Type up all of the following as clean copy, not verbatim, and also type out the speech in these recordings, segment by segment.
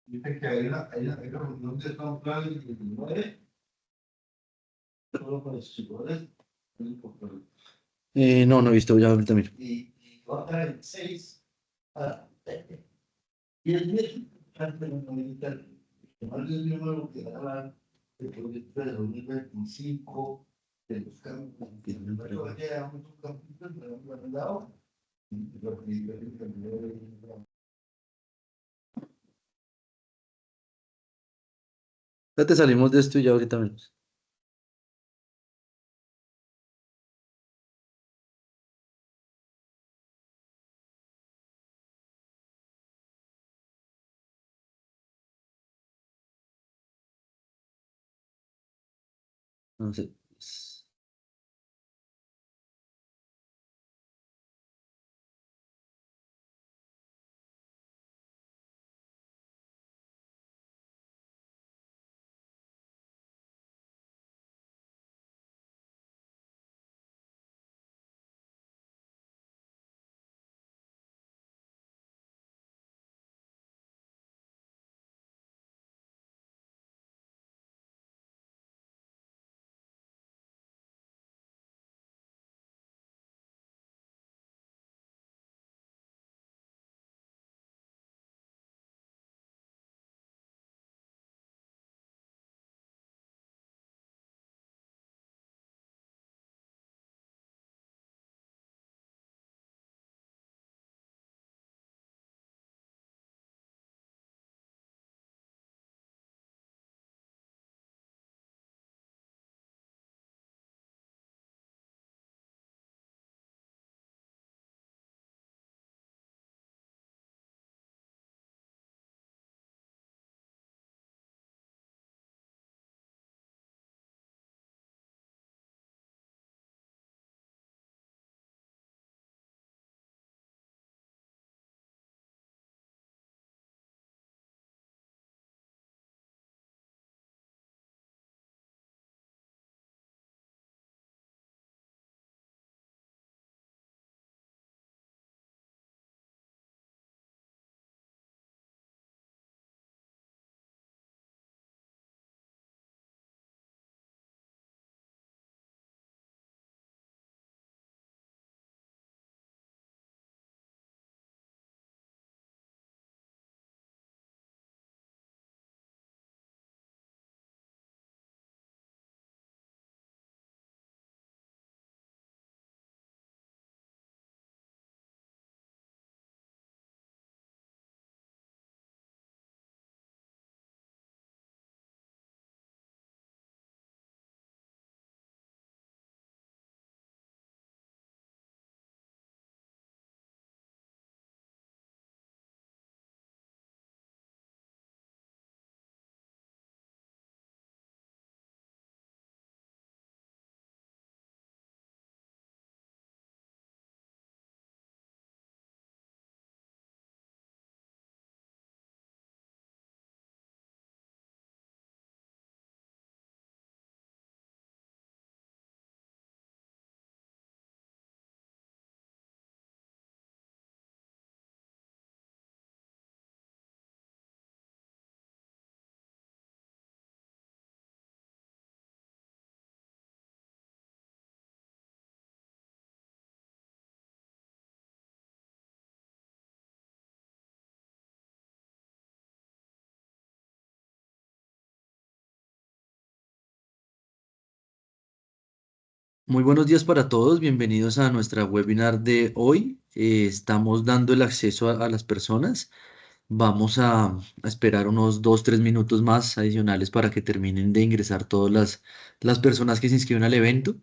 Dice que hay una reunión de Tom Plan el 19, solo para los chicos. No, no he visto, ya ahorita miro. Y otra el 6 a 10 antes de la militar. Además del número que dará el proyecto de 2025 de los campos, que no vaya a muchos campos, pero no han dado. Ya te salimos de esto y ya ahorita menos. Entonces, muy buenos días para todos, bienvenidos a nuestra webinar de hoy. Estamos dando el acceso a las personas Vamos a esperar unos 2, 3 minutos más adicionales para que terminen de ingresar todas las personas que se inscriben al evento.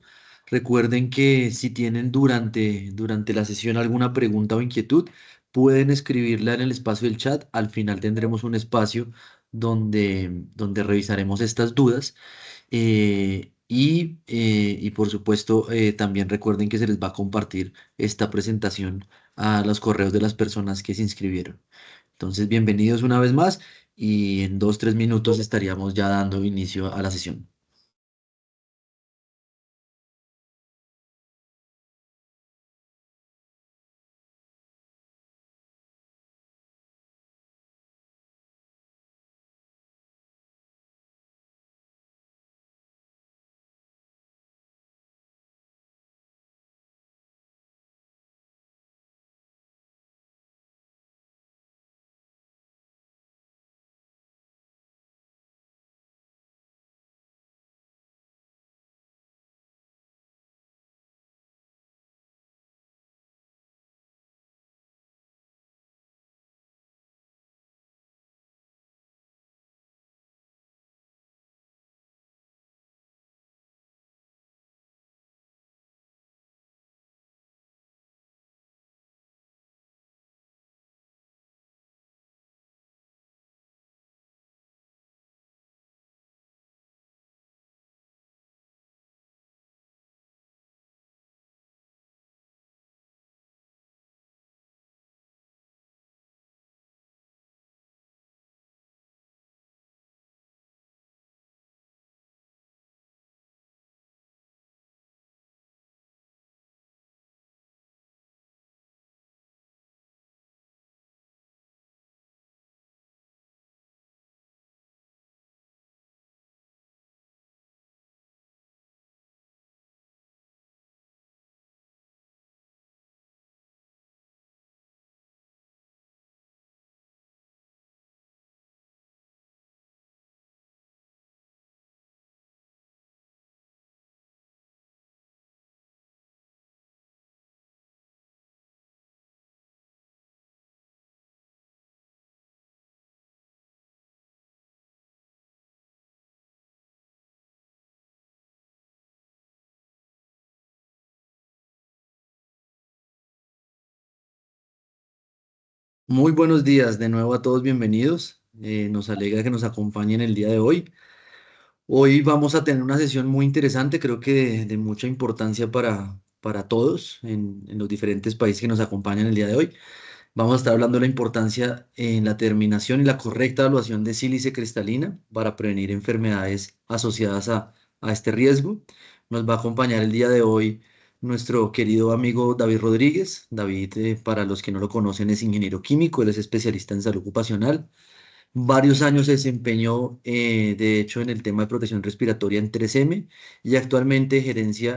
Recuerden que si tienen durante la sesión alguna pregunta o inquietud, pueden escribirla en el espacio del chat. Al final tendremos un espacio donde revisaremos estas dudas. Y por supuesto, también recuerden que se les va a compartir esta presentación a los correos de las personas que se inscribieron. Entonces, bienvenidos una vez más y en 2, 3 minutos estaríamos ya dando inicio a la sesión. Muy buenos días de nuevo a todos, bienvenidos. Nos alegra que nos acompañen el día de hoy. Hoy vamos a tener una sesión muy interesante, creo que de mucha importancia para todos en los diferentes países que nos acompañan el día de hoy. Vamos a estar hablando de la importancia en la determinación y la correcta evaluación de sílice cristalina para prevenir enfermedades asociadas a este riesgo. Nos va a acompañar el día de hoy nuestro querido amigo David Rodríguez. David, para los que no lo conocen, es ingeniero químico, él es especialista en salud ocupacional. Varios años se desempeñó, de hecho, en el tema de protección respiratoria en 3M y actualmente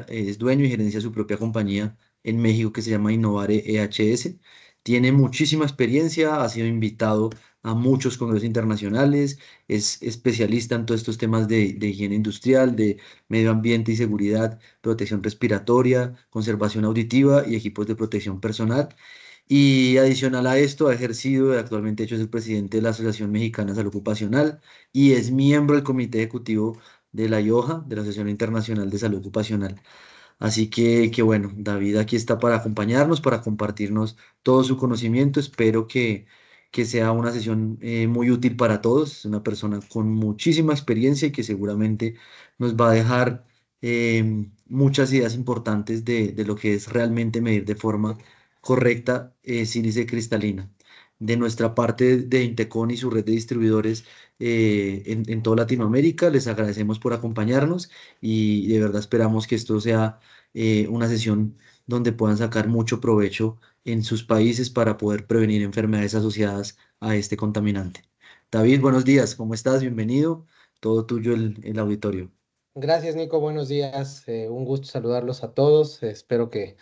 es dueño y gerencia su propia compañía en México que se llama Innovare EHS. Tiene muchísima experiencia, ha sido invitado a muchos congresos internacionales, es especialista en todos estos temas de higiene industrial, de medio ambiente y seguridad, protección respiratoria, conservación auditiva y equipos de protección personal. Y adicional a esto, ha ejercido, actualmente hecho es el presidente de la Asociación Mexicana de Salud Ocupacional y es miembro del comité ejecutivo de la IOJA, de la Asociación Internacional de Salud Ocupacional. Así que bueno, David aquí está para acompañarnos, para compartirnos todo su conocimiento. Espero que sea una sesión muy útil para todos. Es una persona con muchísima experiencia y que seguramente nos va a dejar muchas ideas importantes de lo que es realmente medir de forma correcta sílice cristalina. De nuestra parte de Intecon y su red de distribuidores en toda Latinoamérica, les agradecemos por acompañarnos y de verdad esperamos que esto sea una sesión donde puedan sacar mucho provecho en sus países para poder prevenir enfermedades asociadas a este contaminante. David, buenos días, ¿cómo estás? Bienvenido. Todo tuyo el auditorio. Gracias, Nico. Buenos días. Un gusto saludarlos a todos. Espero que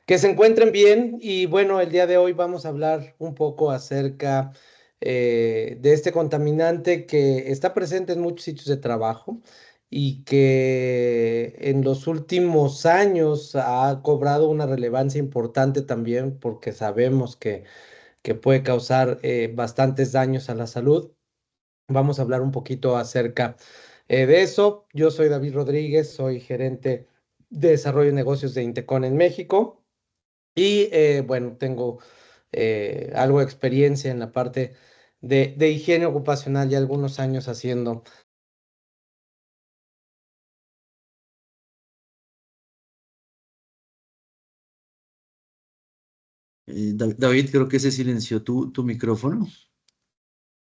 se encuentren bien. Y bueno, el día de hoy vamos a hablar un poco acerca de este contaminante que está presente en muchos sitios de trabajo y que en los últimos años ha cobrado una relevancia importante también porque sabemos que puede causar bastantes daños a la salud. Vamos a hablar un poquito acerca de eso. Yo soy David Rodríguez, soy gerente de desarrollo de negocios de Intecon en México y bueno, tengo algo de experiencia en la parte de higiene ocupacional y algunos años haciendo. David, creo que se silenció tu micrófono.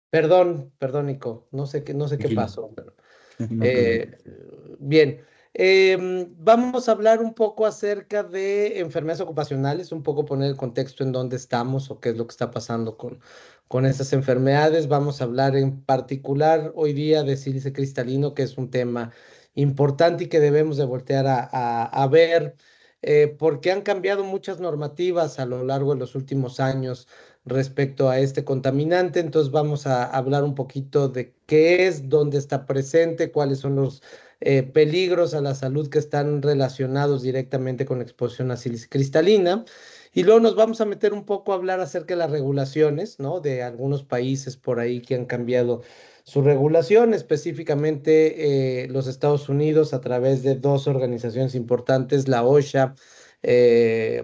Perdón, Nico, no sé qué Tranquilo, pasó, pero no hay problema. Eh, bien, vamos a hablar un poco acerca de enfermedades ocupacionales, un poco poner el contexto en dónde estamos o qué es lo que está pasando con estas enfermedades. Vamos a hablar en particular hoy día de sílice cristalino, que es un tema importante y que debemos de voltear a ver, porque han cambiado muchas normativas a lo largo de los últimos años respecto a este contaminante. Entonces vamos a hablar un poquito de qué es, dónde está presente, cuáles son los peligros a la salud que están relacionados directamente con la exposición a sílice cristalina. Y luego nos vamos a meter un poco a hablar acerca de las regulaciones, ¿no? De algunos países por ahí que han cambiado su regulación, específicamente los Estados Unidos a través de dos organizaciones importantes, la OSHA, eh,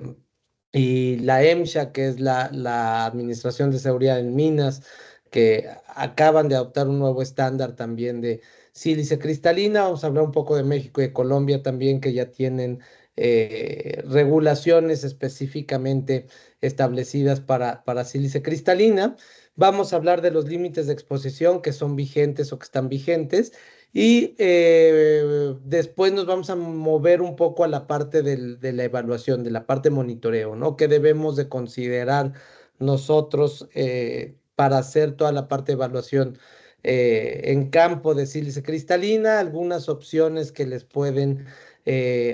y la EMSHA, que es la Administración de Seguridad en Minas, que acaban de adoptar un nuevo estándar también de sílice cristalina. Vamos a hablar un poco de México y de Colombia también, que ya tienen regulaciones específicamente establecidas para sílice cristalina. Vamos a hablar de los límites de exposición que son vigentes o que están vigentes. Y después nos vamos a mover un poco a la parte de la evaluación, de la parte de monitoreo, ¿no? ¿Qué debemos de considerar nosotros para hacer toda la parte de evaluación en campo de sílice cristalina? Algunas opciones que les pueden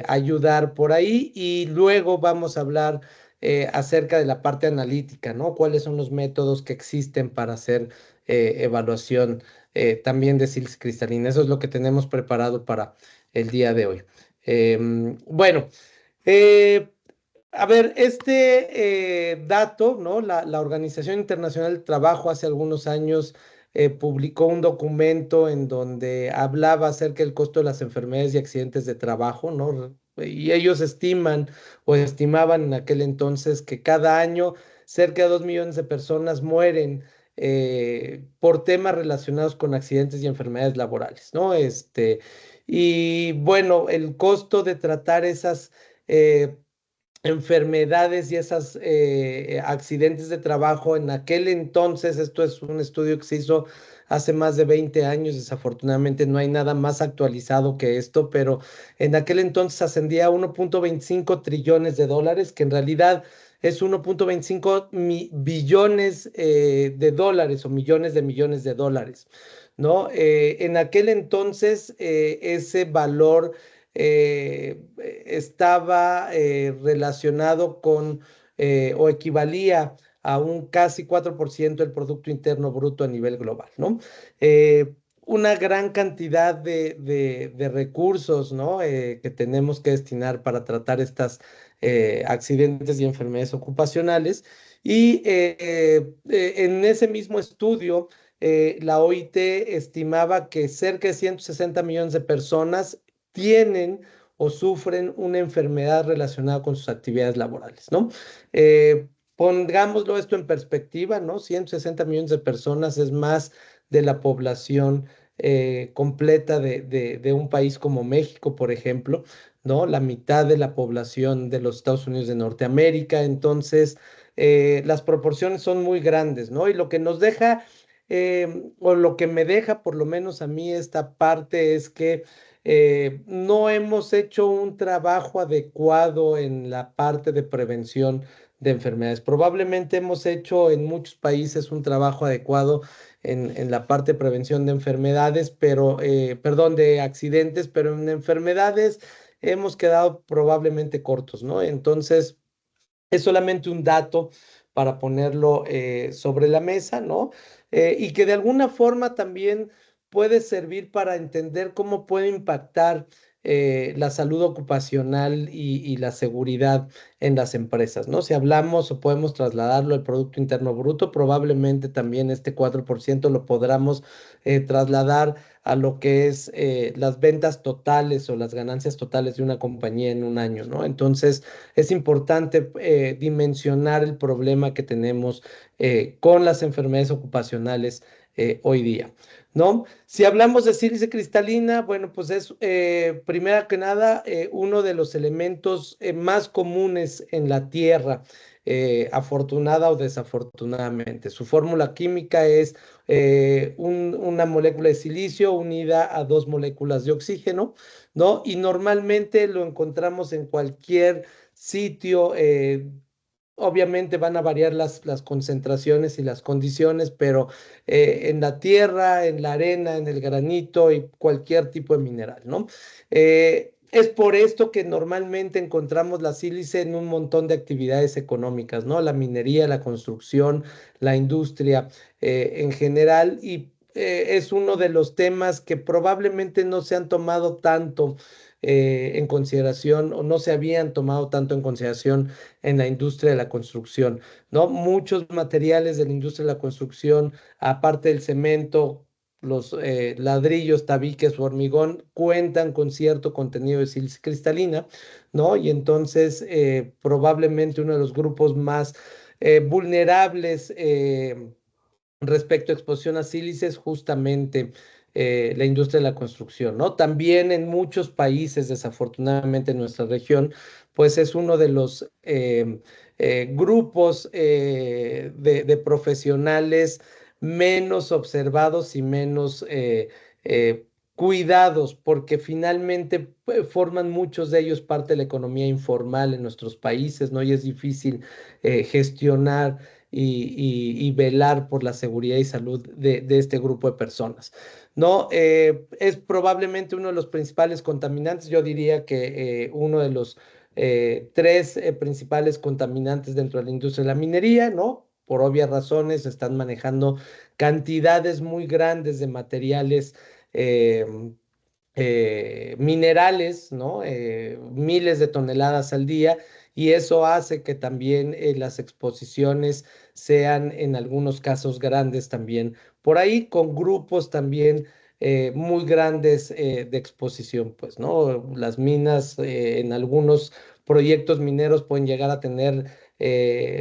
ayudar por ahí. Y luego vamos a hablar acerca de la parte analítica, ¿no? ¿Cuáles son los métodos que existen para hacer evaluación también de sílice cristalina? Eso es lo que tenemos preparado para el día de hoy. Bueno, eh, a ver, este dato, ¿no? La Organización Internacional del Trabajo hace algunos años publicó un documento en donde hablaba acerca del costo de las enfermedades y accidentes de trabajo, ¿no? Y ellos estiman o estimaban en aquel entonces que cada año cerca de 2 millones de personas mueren por temas relacionados con accidentes y enfermedades laborales, ¿no? Y bueno, el costo de tratar esas eh, enfermedades y esos accidentes de trabajo en aquel entonces, esto es un estudio que se hizo hace más de 20 años, desafortunadamente no hay nada más actualizado que esto, pero en aquel entonces ascendía a 1.25 trillones de dólares, que en realidad es 1.25 billones de dólares o millones de dólares, ¿no? En aquel entonces ese valor estaba relacionado con o equivalía a un casi 4% del Producto Interno Bruto a nivel global, ¿no? Eh, una gran cantidad de recursos, ¿no? Que tenemos que destinar para tratar estas accidentes y enfermedades ocupacionales. Y en ese mismo estudio, la OIT estimaba que cerca de 160 millones de personas tienen o sufren una enfermedad relacionada con sus actividades laborales, ¿no? Pongámoslo esto en perspectiva, ¿no? 160 millones de personas es más de la población completa de un país como México, por ejemplo, ¿no? La mitad de la población de los Estados Unidos de Norteamérica. Entonces, las proporciones son muy grandes, ¿no? Y lo que nos deja, o lo que me deja por lo menos a mí esta parte es que no hemos hecho un trabajo adecuado en la parte de prevención de enfermedades. Probablemente hemos hecho en muchos países un trabajo adecuado en la parte de prevención de enfermedades, pero, perdón, de accidentes, pero en enfermedades hemos quedado probablemente cortos, ¿no? Entonces, es solamente un dato para ponerlo sobre la mesa, ¿no? Y que de alguna forma también puede servir para entender cómo puede impactar la salud ocupacional y la seguridad en las empresas, ¿no? Si hablamos o podemos trasladarlo al Producto Interno Bruto, probablemente también este 4% lo podamos trasladar a lo que es las ventas totales o las ganancias totales de una compañía en un año, ¿no? Entonces, es importante dimensionar el problema que tenemos con las enfermedades ocupacionales hoy día, ¿no? Si hablamos de sílice cristalina, bueno, pues es primero que nada uno de los elementos más comunes en la Tierra, afortunada o desafortunadamente. Su fórmula química es una molécula de silicio unida a dos moléculas de oxígeno, ¿no? Y normalmente lo encontramos en cualquier sitio. Obviamente van a variar las concentraciones y las condiciones, pero en la tierra, en la arena, en el granito y cualquier tipo de mineral, ¿no? Es por esto que normalmente encontramos la sílice en un montón de actividades económicas, ¿no? La minería, la construcción, la industria en general, y es uno de los temas que probablemente no se han tomado tanto en consideración o no se habían tomado tanto en consideración en la industria de la construcción, ¿no? Muchos materiales de la industria de la construcción, aparte del cemento, los ladrillos, tabiques o hormigón, cuentan con cierto contenido de sílice cristalina, ¿no? Y entonces probablemente uno de los grupos más vulnerables respecto a exposición a sílice es justamente la industria de la construcción, ¿no? También en muchos países, desafortunadamente en nuestra región, pues es uno de los grupos de profesionales menos observados y menos cuidados, porque finalmente forman muchos de ellos parte de la economía informal en nuestros países, ¿no? Y es difícil gestionar y velar por la seguridad y salud de este grupo de personas, ¿no? Es probablemente uno de los principales contaminantes. Yo diría que uno de los tres principales contaminantes dentro de la industria de la minería, ¿no? Por obvias razones, están manejando cantidades muy grandes de materiales eh, minerales, ¿no? Miles de toneladas al día, y eso hace que también las exposiciones sean en algunos casos grandes también, por ahí con grupos también muy grandes de exposición, pues, ¿no? Las minas en algunos proyectos mineros pueden llegar a tener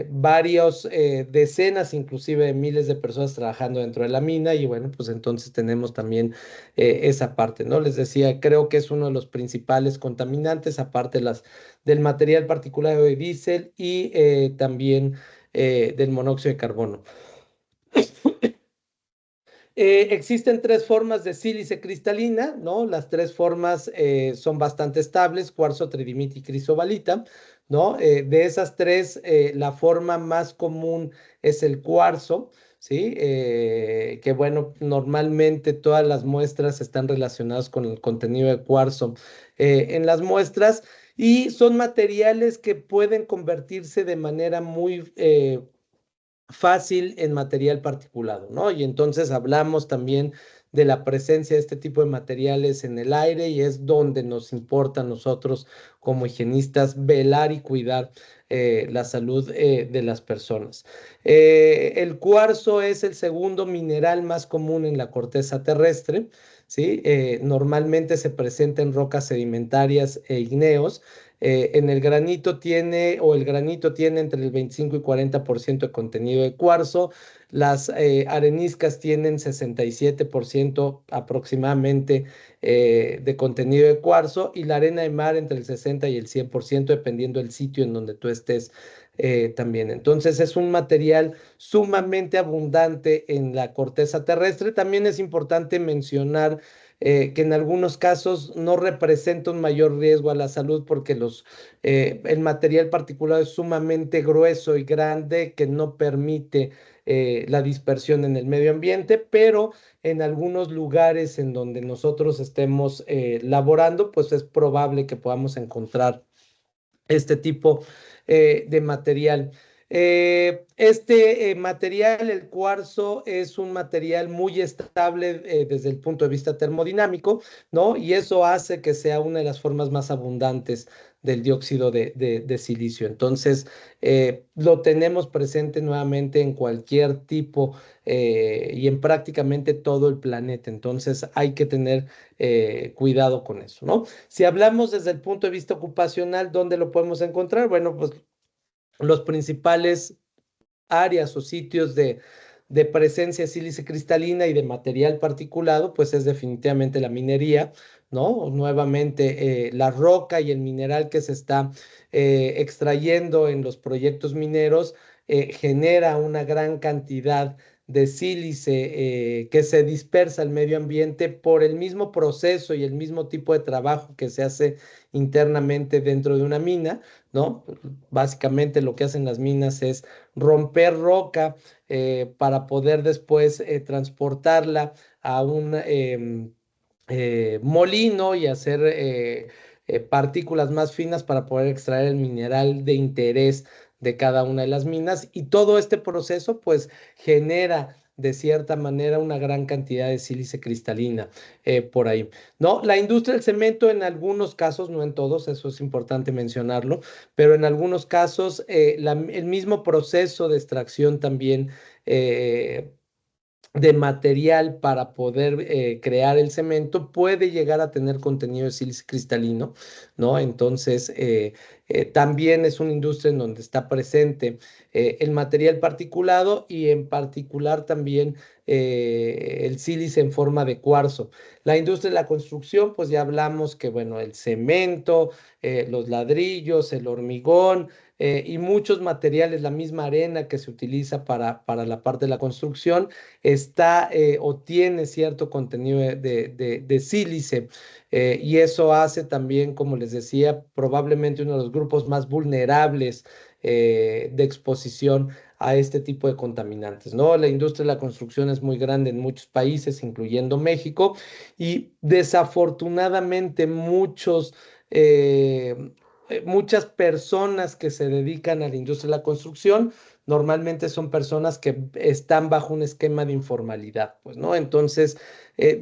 varios decenas inclusive de miles de personas trabajando dentro de la mina, y bueno, pues entonces tenemos también esa parte, ¿no? Les decía, creo que es uno de los principales contaminantes, aparte del material particulado de diésel y también del monóxido de carbono. Existen tres formas de sílice cristalina, ¿no? Las tres formas son bastante estables: cuarzo, tridimita y crisobalita, ¿no? De esas tres, la forma más común es el cuarzo, ¿sí? Que bueno, normalmente todas las muestras están relacionadas con el contenido de cuarzo en las muestras, y son materiales que pueden convertirse de manera muy fácil en material particulado, ¿no? Y entonces hablamos también de la presencia de este tipo de materiales en el aire, y es donde nos importa a nosotros como higienistas velar y cuidar la salud de las personas. El cuarzo es el segundo mineral más común en la corteza terrestre, ¿sí? Normalmente se presenta en rocas sedimentarias e ígneos. En el granito tiene, o el granito tiene entre el 25 y 40% de contenido de cuarzo. Las areniscas tienen 67% aproximadamente de contenido de cuarzo, y la arena de mar entre el 60 y el 100%, dependiendo del sitio en donde tú estés también. Entonces es un material sumamente abundante en la corteza terrestre. También es importante mencionar que en algunos casos no representa un mayor riesgo a la salud, porque el material particulado es sumamente grueso y grande, que no permite la dispersión en el medio ambiente, pero en algunos lugares en donde nosotros estemos laborando, pues es probable que podamos encontrar este tipo de material. Este material, el cuarzo, es un material muy estable desde el punto de vista termodinámico, ¿no? Y eso hace que sea una de las formas más abundantes del dióxido de silicio. Entonces, lo tenemos presente nuevamente en cualquier tipo y en prácticamente todo el planeta. Entonces, hay que tener cuidado con eso, ¿no? Si hablamos desde el punto de vista ocupacional, ¿dónde lo podemos encontrar? Bueno, pues los principales áreas o sitios de presencia de sílice cristalina y de material particulado, pues es definitivamente la minería, ¿no? Nuevamente, la roca y el mineral que se está extrayendo en los proyectos mineros genera una gran cantidad de sílice que se dispersa al medio ambiente por el mismo proceso y el mismo tipo de trabajo que se hace internamente dentro de una mina, ¿no? Básicamente lo que hacen las minas es romper roca para poder después transportarla a un molino y hacer partículas más finas para poder extraer el mineral de interés de cada una de las minas. Y todo este proceso pues genera de cierta manera una gran cantidad de sílice cristalina por ahí. ¿No? La industria del cemento en algunos casos, no en todos, eso es importante mencionarlo, pero en algunos casos el mismo proceso de extracción también de material para poder crear el cemento puede llegar a tener contenido de sílice cristalino, ¿no? Entonces, también es una industria en donde está presente el material particulado y en particular también el sílice en forma de cuarzo. La industria de la construcción, pues ya hablamos que, bueno, el cemento, los ladrillos, el hormigón, y muchos materiales, la misma arena que se utiliza para la parte de la construcción, está o tiene cierto contenido de sílice. Y eso hace también, como les decía, probablemente uno de los grupos más vulnerables de exposición a este tipo de contaminantes, ¿no? La industria de la construcción es muy grande en muchos países, incluyendo México, y desafortunadamente muchas personas que se dedican a la industria de la construcción normalmente son personas que están bajo un esquema de informalidad, pues, ¿no? Entonces,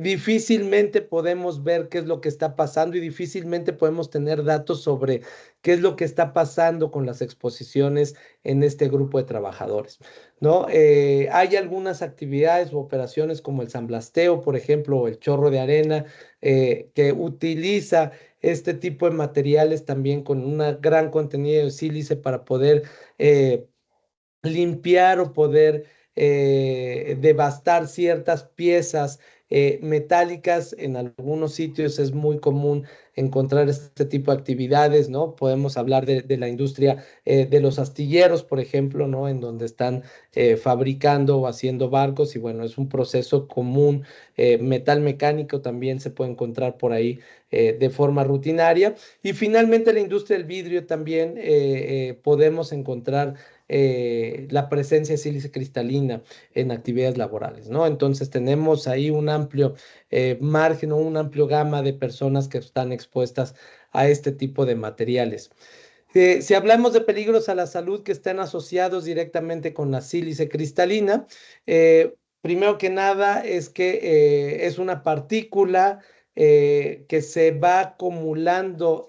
difícilmente podemos ver qué es lo que está pasando y difícilmente podemos tener datos sobre qué es lo que está pasando con las exposiciones en este grupo de trabajadores, ¿no? Hay algunas actividades u operaciones como el samblasteo, por ejemplo, o el chorro de arena, que utiliza este tipo de materiales también con un gran contenido de sílice para poder limpiar o poder devastar ciertas piezas metálicas. En algunos sitios es muy común encontrar este tipo de actividades, ¿no? Podemos hablar de la industria de los astilleros, por ejemplo, ¿no? En donde están fabricando o haciendo barcos y bueno, es un proceso común. Metal mecánico también se puede encontrar por ahí de forma rutinaria. Y finalmente la industria del vidrio también podemos encontrar la presencia de sílice cristalina en actividades laborales, ¿no? Entonces tenemos ahí un amplio margen o un amplio gama de personas que están expuestas a este tipo de materiales. Si hablamos de peligros a la salud que están asociados directamente con la sílice cristalina, primero que nada es que es una partícula que se va acumulando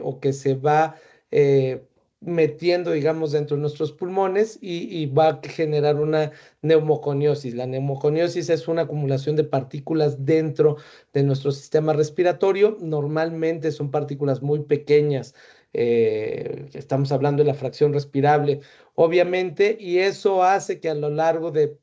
o que se va eh, metiendo, digamos, dentro de nuestros pulmones y va a generar una neumoconiosis. La neumoconiosis es una acumulación de partículas dentro de nuestro sistema respiratorio. Normalmente son partículas muy pequeñas. Estamos hablando de la fracción respirable, obviamente, y eso hace que a lo largo de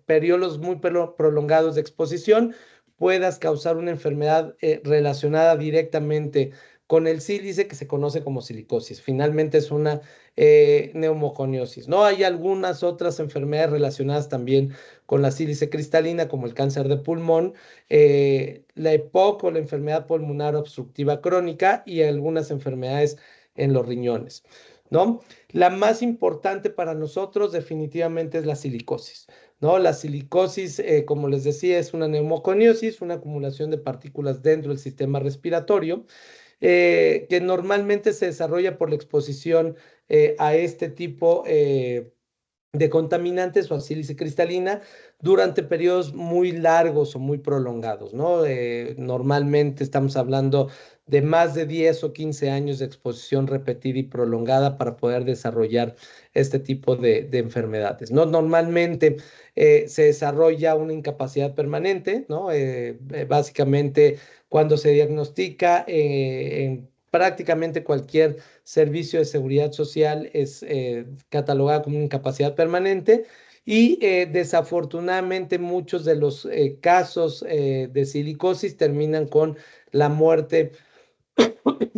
periodos muy prolongados de exposición puedas causar una enfermedad relacionada directamente con el sílice que se conoce como silicosis. Finalmente es una neumoconiosis, ¿no? Hay algunas otras enfermedades relacionadas también con la sílice cristalina, como el cáncer de pulmón, la EPOC o la enfermedad pulmonar obstructiva crónica y algunas enfermedades en los riñones, ¿no? La más importante para nosotros definitivamente es la silicosis, ¿no? La silicosis, como les decía, es una neumoconiosis, una acumulación de partículas dentro del sistema respiratorio que normalmente se desarrolla por la exposición a este tipo de contaminantes o a sílice cristalina durante periodos muy largos o muy prolongados, ¿no? Normalmente estamos hablando de más de 10 o 15 años de exposición repetida y prolongada para poder desarrollar este tipo de enfermedades, ¿no? Normalmente se desarrolla una incapacidad permanente, ¿no? Básicamente cuando se diagnostica en prácticamente cualquier servicio de seguridad social es catalogada como una incapacidad permanente y desafortunadamente muchos de los casos de silicosis terminan con la muerte,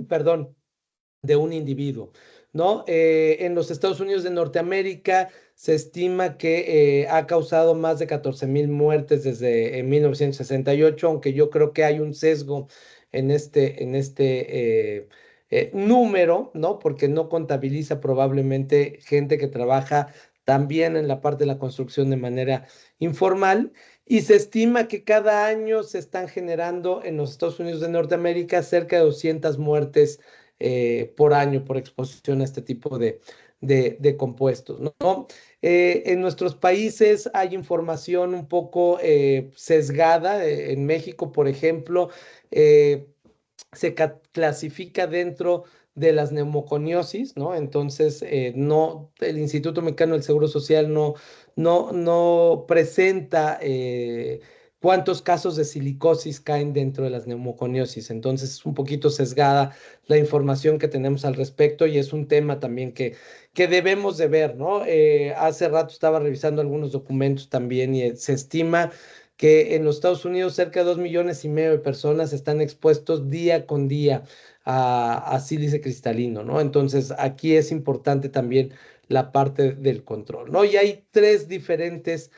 perdón, de un individuo, ¿no? En los Estados Unidos de Norteamérica se estima que ha causado más de 14,000 muertes desde 1968, aunque yo creo que hay un sesgo en este número, ¿no? Porque no contabiliza probablemente gente que trabaja también en la parte de la construcción de manera informal. Y se estima que cada año se están generando en los Estados Unidos de Norteamérica cerca de 200 muertes por año por exposición a este tipo de compuestos, ¿no? En nuestros países hay información un poco sesgada. En México, por ejemplo, se clasifica dentro de las neumoconiosis, ¿no? Entonces, no, el Instituto Mexicano del Seguro Social no presenta cuántos casos de silicosis caen dentro de las neumoconiosis. Entonces, es un poquito sesgada la información que tenemos al respecto y es un tema también que debemos de ver, ¿no? Hace rato estaba revisando algunos documentos también y se estima que en los Estados Unidos cerca de 2,5 millones de personas están expuestos día con día a sílice cristalino, ¿no? Entonces, aquí es importante también la parte del control, ¿no? Y hay tres diferentes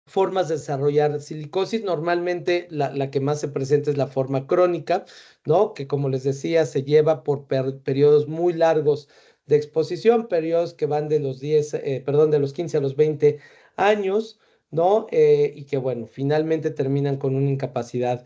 formas de desarrollar silicosis. Normalmente la que más se presenta es la forma crónica, ¿no? Que como les decía, se lleva por periodos muy largos de exposición, periodos que van de los 10, perdón, de los 15 a los 20 años, ¿no? Y que, bueno, finalmente terminan con una incapacidad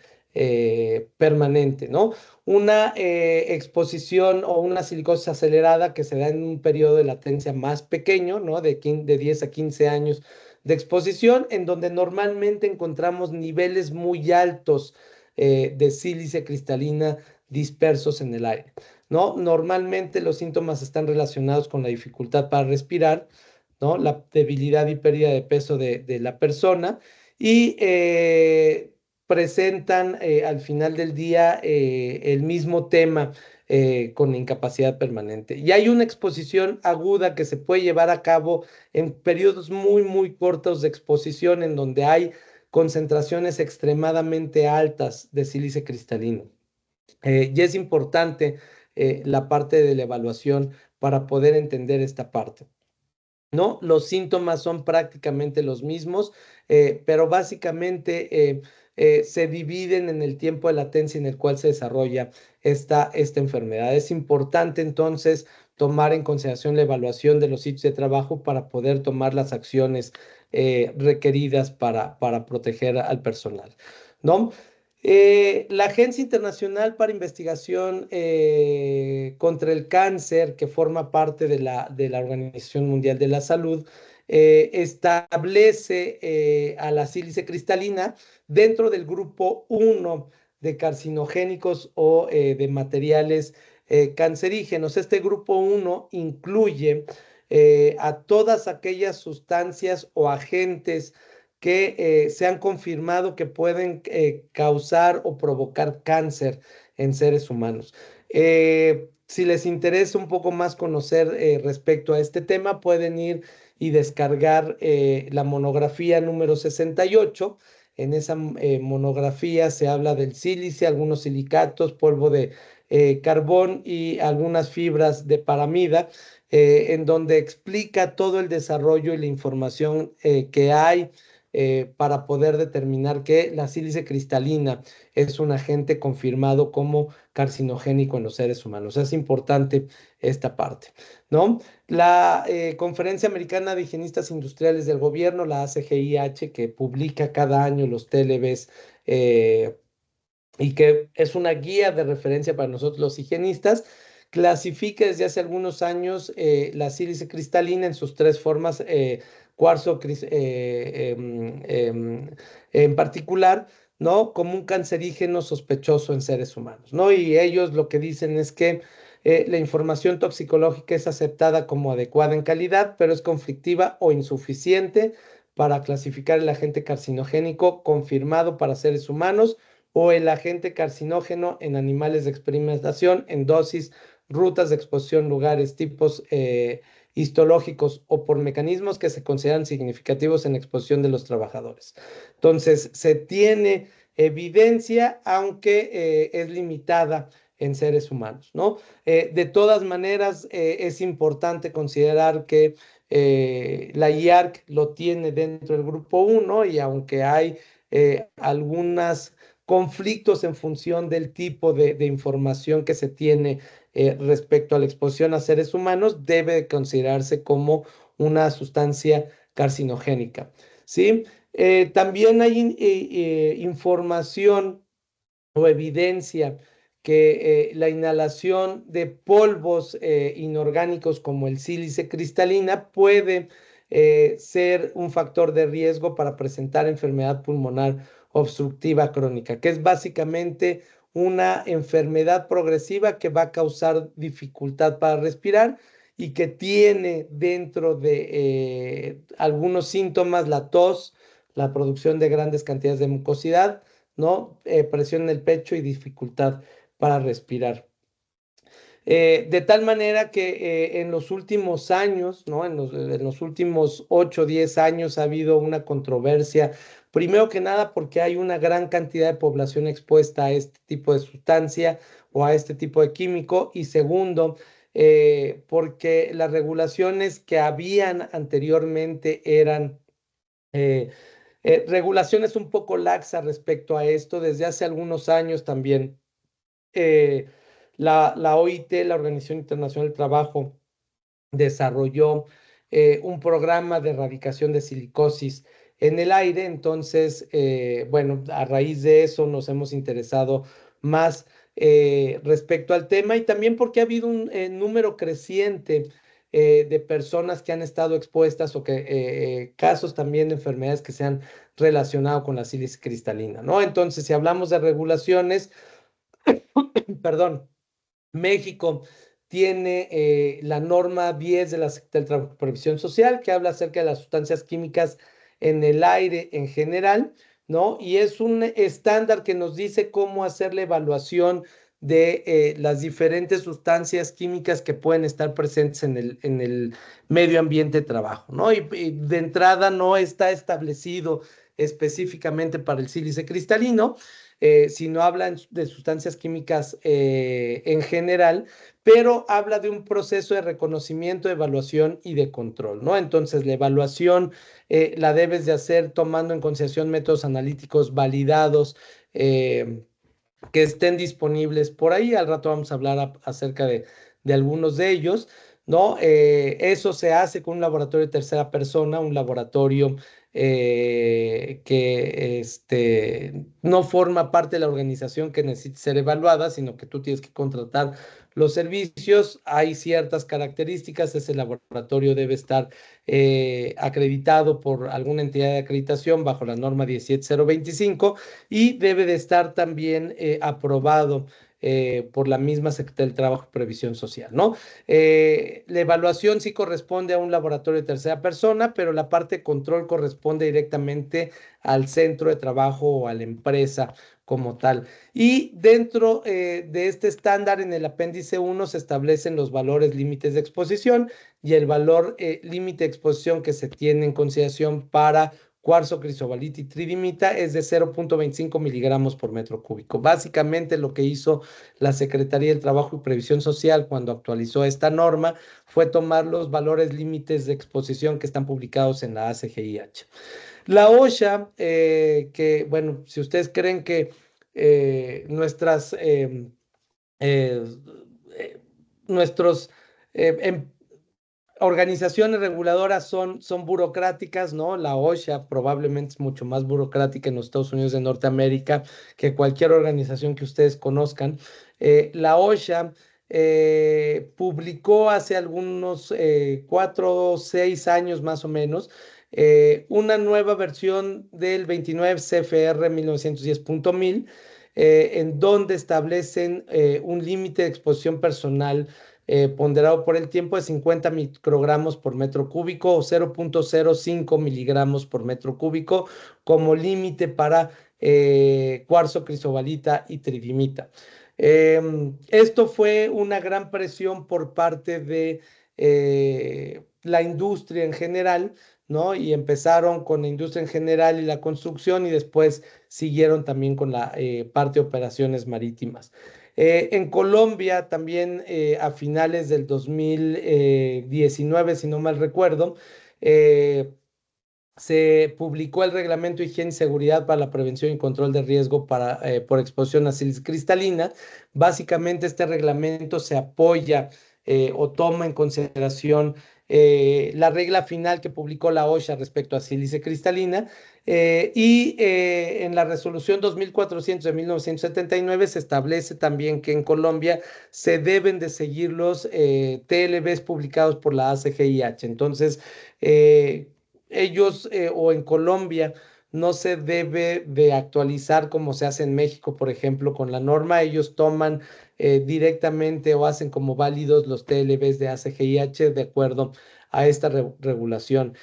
permanente, ¿no? Una exposición o una silicosis acelerada que se da en un periodo de latencia más pequeño, ¿no? De 10 a 15 años de exposición, en donde normalmente encontramos niveles muy altos de sílice cristalina dispersos en el aire, ¿no? Normalmente los síntomas están relacionados con la dificultad para respirar, ¿no? La debilidad y pérdida de peso de la persona y presentan al final del día el mismo tema con incapacidad permanente. Y hay una exposición aguda que se puede llevar a cabo en periodos muy, muy cortos de exposición en donde hay concentraciones extremadamente altas de sílice cristalino. Y es importante la parte de la evaluación para poder entender esta parte, ¿no? Los síntomas son prácticamente los mismos, pero básicamente se dividen en el tiempo de latencia en el cual se desarrolla esta enfermedad. Es importante entonces tomar en consideración la evaluación de los sitios de trabajo para poder tomar las acciones requeridas para proteger al personal, ¿no? La Agencia Internacional para Investigación contra el Cáncer, que forma parte de la Organización Mundial de la Salud, establece a la sílice cristalina dentro del grupo 1 de carcinogénicos o de materiales cancerígenos. Este grupo 1 incluye a todas aquellas sustancias o agentes que se han confirmado que pueden causar o provocar cáncer en seres humanos. Si les interesa un poco más conocer respecto a este tema, pueden ir y descargar la monografía número 68. En esa monografía se habla del sílice, algunos silicatos, polvo de carbón y algunas fibras de paramida, en donde explica todo el desarrollo y la información que hay para poder determinar que la sílice cristalina es un agente confirmado como carcinogénico en los seres humanos. Es importante esta parte, ¿no? La Conferencia Americana de Higienistas Industriales del Gobierno, la ACGIH, que publica cada año los TLVs y que es una guía de referencia para nosotros los higienistas, clasifica desde hace algunos años la sílice cristalina en sus tres formas, cuarzo en particular, ¿no? Como un cancerígeno sospechoso en seres humanos, ¿no? Y ellos lo que dicen es que la información toxicológica es aceptada como adecuada en calidad, pero es conflictiva o insuficiente para clasificar el agente carcinogénico confirmado para seres humanos o el agente carcinógeno en animales de experimentación en dosis, rutas de exposición, lugares, tipos histológicos o por mecanismos que se consideran significativos en la exposición de los trabajadores. Entonces, se tiene evidencia, aunque es limitada en seres humanos, ¿no? De todas maneras, es importante considerar que la IARC lo tiene dentro del grupo 1 y aunque hay algunos conflictos en función del tipo de información que se tiene respecto a la exposición a seres humanos, debe considerarse como una sustancia carcinogénica, ¿sí? También hay información o evidencia que la inhalación de polvos inorgánicos como el sílice cristalina puede ser un factor de riesgo para presentar enfermedad pulmonar obstructiva crónica, que es básicamente una enfermedad progresiva que va a causar dificultad para respirar y que tiene dentro de algunos síntomas la tos, la producción de grandes cantidades de mucosidad, ¿no? Presión en el pecho y dificultad para respirar. De tal manera que en los últimos años, ¿no? En los últimos 8 o 10 años ha habido una controversia, primero que nada porque hay una gran cantidad de población expuesta a este tipo de sustancia o a este tipo de químico, y segundo, porque las regulaciones que habían anteriormente eran regulaciones un poco laxas respecto a esto. Desde hace algunos años también eh, la OIT, la Organización Internacional del Trabajo, desarrolló un programa de erradicación de silicosis en el aire. Entonces, bueno, a raíz de eso nos hemos interesado más respecto al tema, y también porque ha habido un número creciente de personas que han estado expuestas o que casos también de enfermedades que se han relacionado con la sílice cristalina, ¿no? Entonces, si hablamos de regulaciones, perdón, México tiene la norma 10 de la Secretaría del Trabajo y Previsión Social, que habla acerca de las sustancias químicas en el aire en general, ¿no? Y es un estándar que nos dice cómo hacer la evaluación de las diferentes sustancias químicas que pueden estar presentes en el medio ambiente de trabajo, ¿no? Y de entrada no está establecido específicamente para el sílice cristalino, sino hablan de sustancias químicas en general, pero habla de un proceso de reconocimiento, evaluación y de control, ¿no? Entonces, la evaluación la debes de hacer tomando en consideración métodos analíticos validados, que estén disponibles por ahí. Al rato vamos a hablar acerca de algunos de ellos, ¿no? Eso se hace con un laboratorio de tercera persona, un laboratorio que no forma parte de la organización que necesite ser evaluada, sino que tú tienes que contratar los servicios. Hay ciertas características. Ese laboratorio debe estar acreditado por alguna entidad de acreditación bajo la norma 17025 y debe de estar también aprobado por la misma Secretaría del Trabajo y Previsión Social, ¿no? La evaluación sí corresponde a un laboratorio de tercera persona, pero la parte de control corresponde directamente al centro de trabajo o a la empresa como tal. Y dentro de este estándar, en el apéndice 1 se establecen los valores límites de exposición y el valor límite de exposición que se tiene en consideración para cuarzo, crisobalita y tridimita es de 0.25 miligramos por metro cúbico. Básicamente lo que hizo la Secretaría del Trabajo y Previsión Social cuando actualizó esta norma fue tomar los valores límites de exposición que están publicados en la ACGIH. La OSHA, que bueno, si ustedes creen que nuestras eh, nuestros organizaciones reguladoras son burocráticas, ¿no? La OSHA probablemente es mucho más burocrática en los Estados Unidos de Norteamérica que cualquier organización que ustedes conozcan. La OSHA publicó hace algunos 4 o 6 años más o menos una nueva versión del 29 CFR 1910.1000, en donde establecen un límite de exposición personal ponderado por el tiempo de 50 microgramos por metro cúbico o 0.05 miligramos por metro cúbico como límite para cuarzo, crisobalita y tridimita. Esto fue una gran presión por parte de la industria en general, ¿no? Y empezaron con la industria en general y la construcción y después siguieron también con la parte de operaciones marítimas. En Colombia también a finales del 2019, si no mal recuerdo, se publicó el Reglamento de Higiene y Seguridad para la Prevención y Control de Riesgo por exposición a sílice cristalina. Básicamente este reglamento se apoya o toma en consideración la regla final que publicó la OSHA respecto a sílice cristalina y en la resolución 2400 de 1979 se establece también que en Colombia se deben de seguir los TLBs publicados por la ACGIH. Entonces, ellos o en Colombia no se debe de actualizar como se hace en México, por ejemplo, con la norma. Ellos toman directamente o hacen como válidos los TLBs de ACGIH de acuerdo a esta regulación.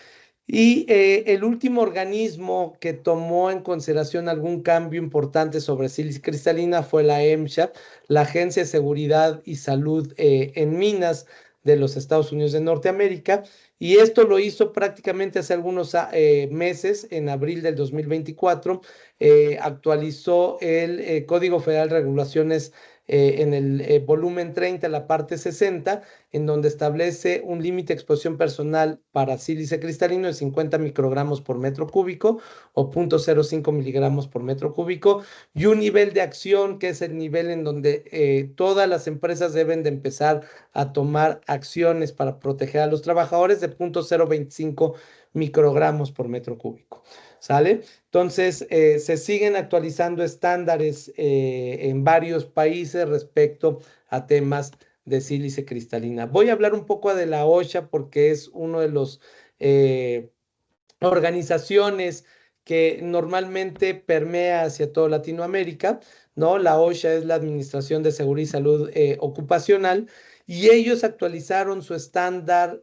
Y el último organismo que tomó en consideración algún cambio importante sobre sílice cristalina fue la EMSHA, la Agencia de Seguridad y Salud en Minas de los Estados Unidos de Norteamérica, y esto lo hizo prácticamente hace algunos meses, en abril del 2024, actualizó el Código Federal de Regulaciones en el volumen 30, la parte 60, en donde establece un límite de exposición personal para sílice cristalino de 50 microgramos por metro cúbico o 0.05 miligramos por metro cúbico y un nivel de acción que es el nivel en donde todas las empresas deben de empezar a tomar acciones para proteger a los trabajadores de 0.025 microgramos por metro cúbico. ¿Sale? Entonces, se siguen actualizando estándares en varios países respecto a temas de sílice cristalina. Voy a hablar un poco de la OSHA porque es uno de los organizaciones que normalmente permea hacia toda Latinoamérica, ¿no? La OSHA es la Administración de Seguridad y Salud Ocupacional y ellos actualizaron su estándar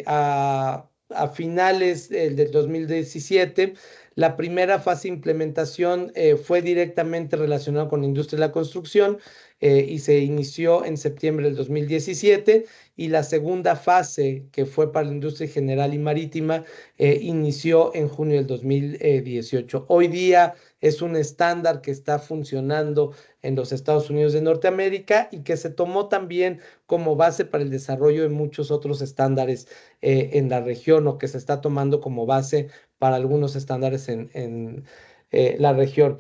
a finales del 2017. La primera fase de implementación fue directamente relacionada con la industria de la construcción y se inició en septiembre del 2017 y la segunda fase, que fue para la industria general y marítima, inició en junio del 2018. Hoy día es un estándar que está funcionando en los Estados Unidos de Norteamérica y que se tomó también como base para el desarrollo de muchos otros estándares en la región o que se está tomando como base para algunos estándares en la región.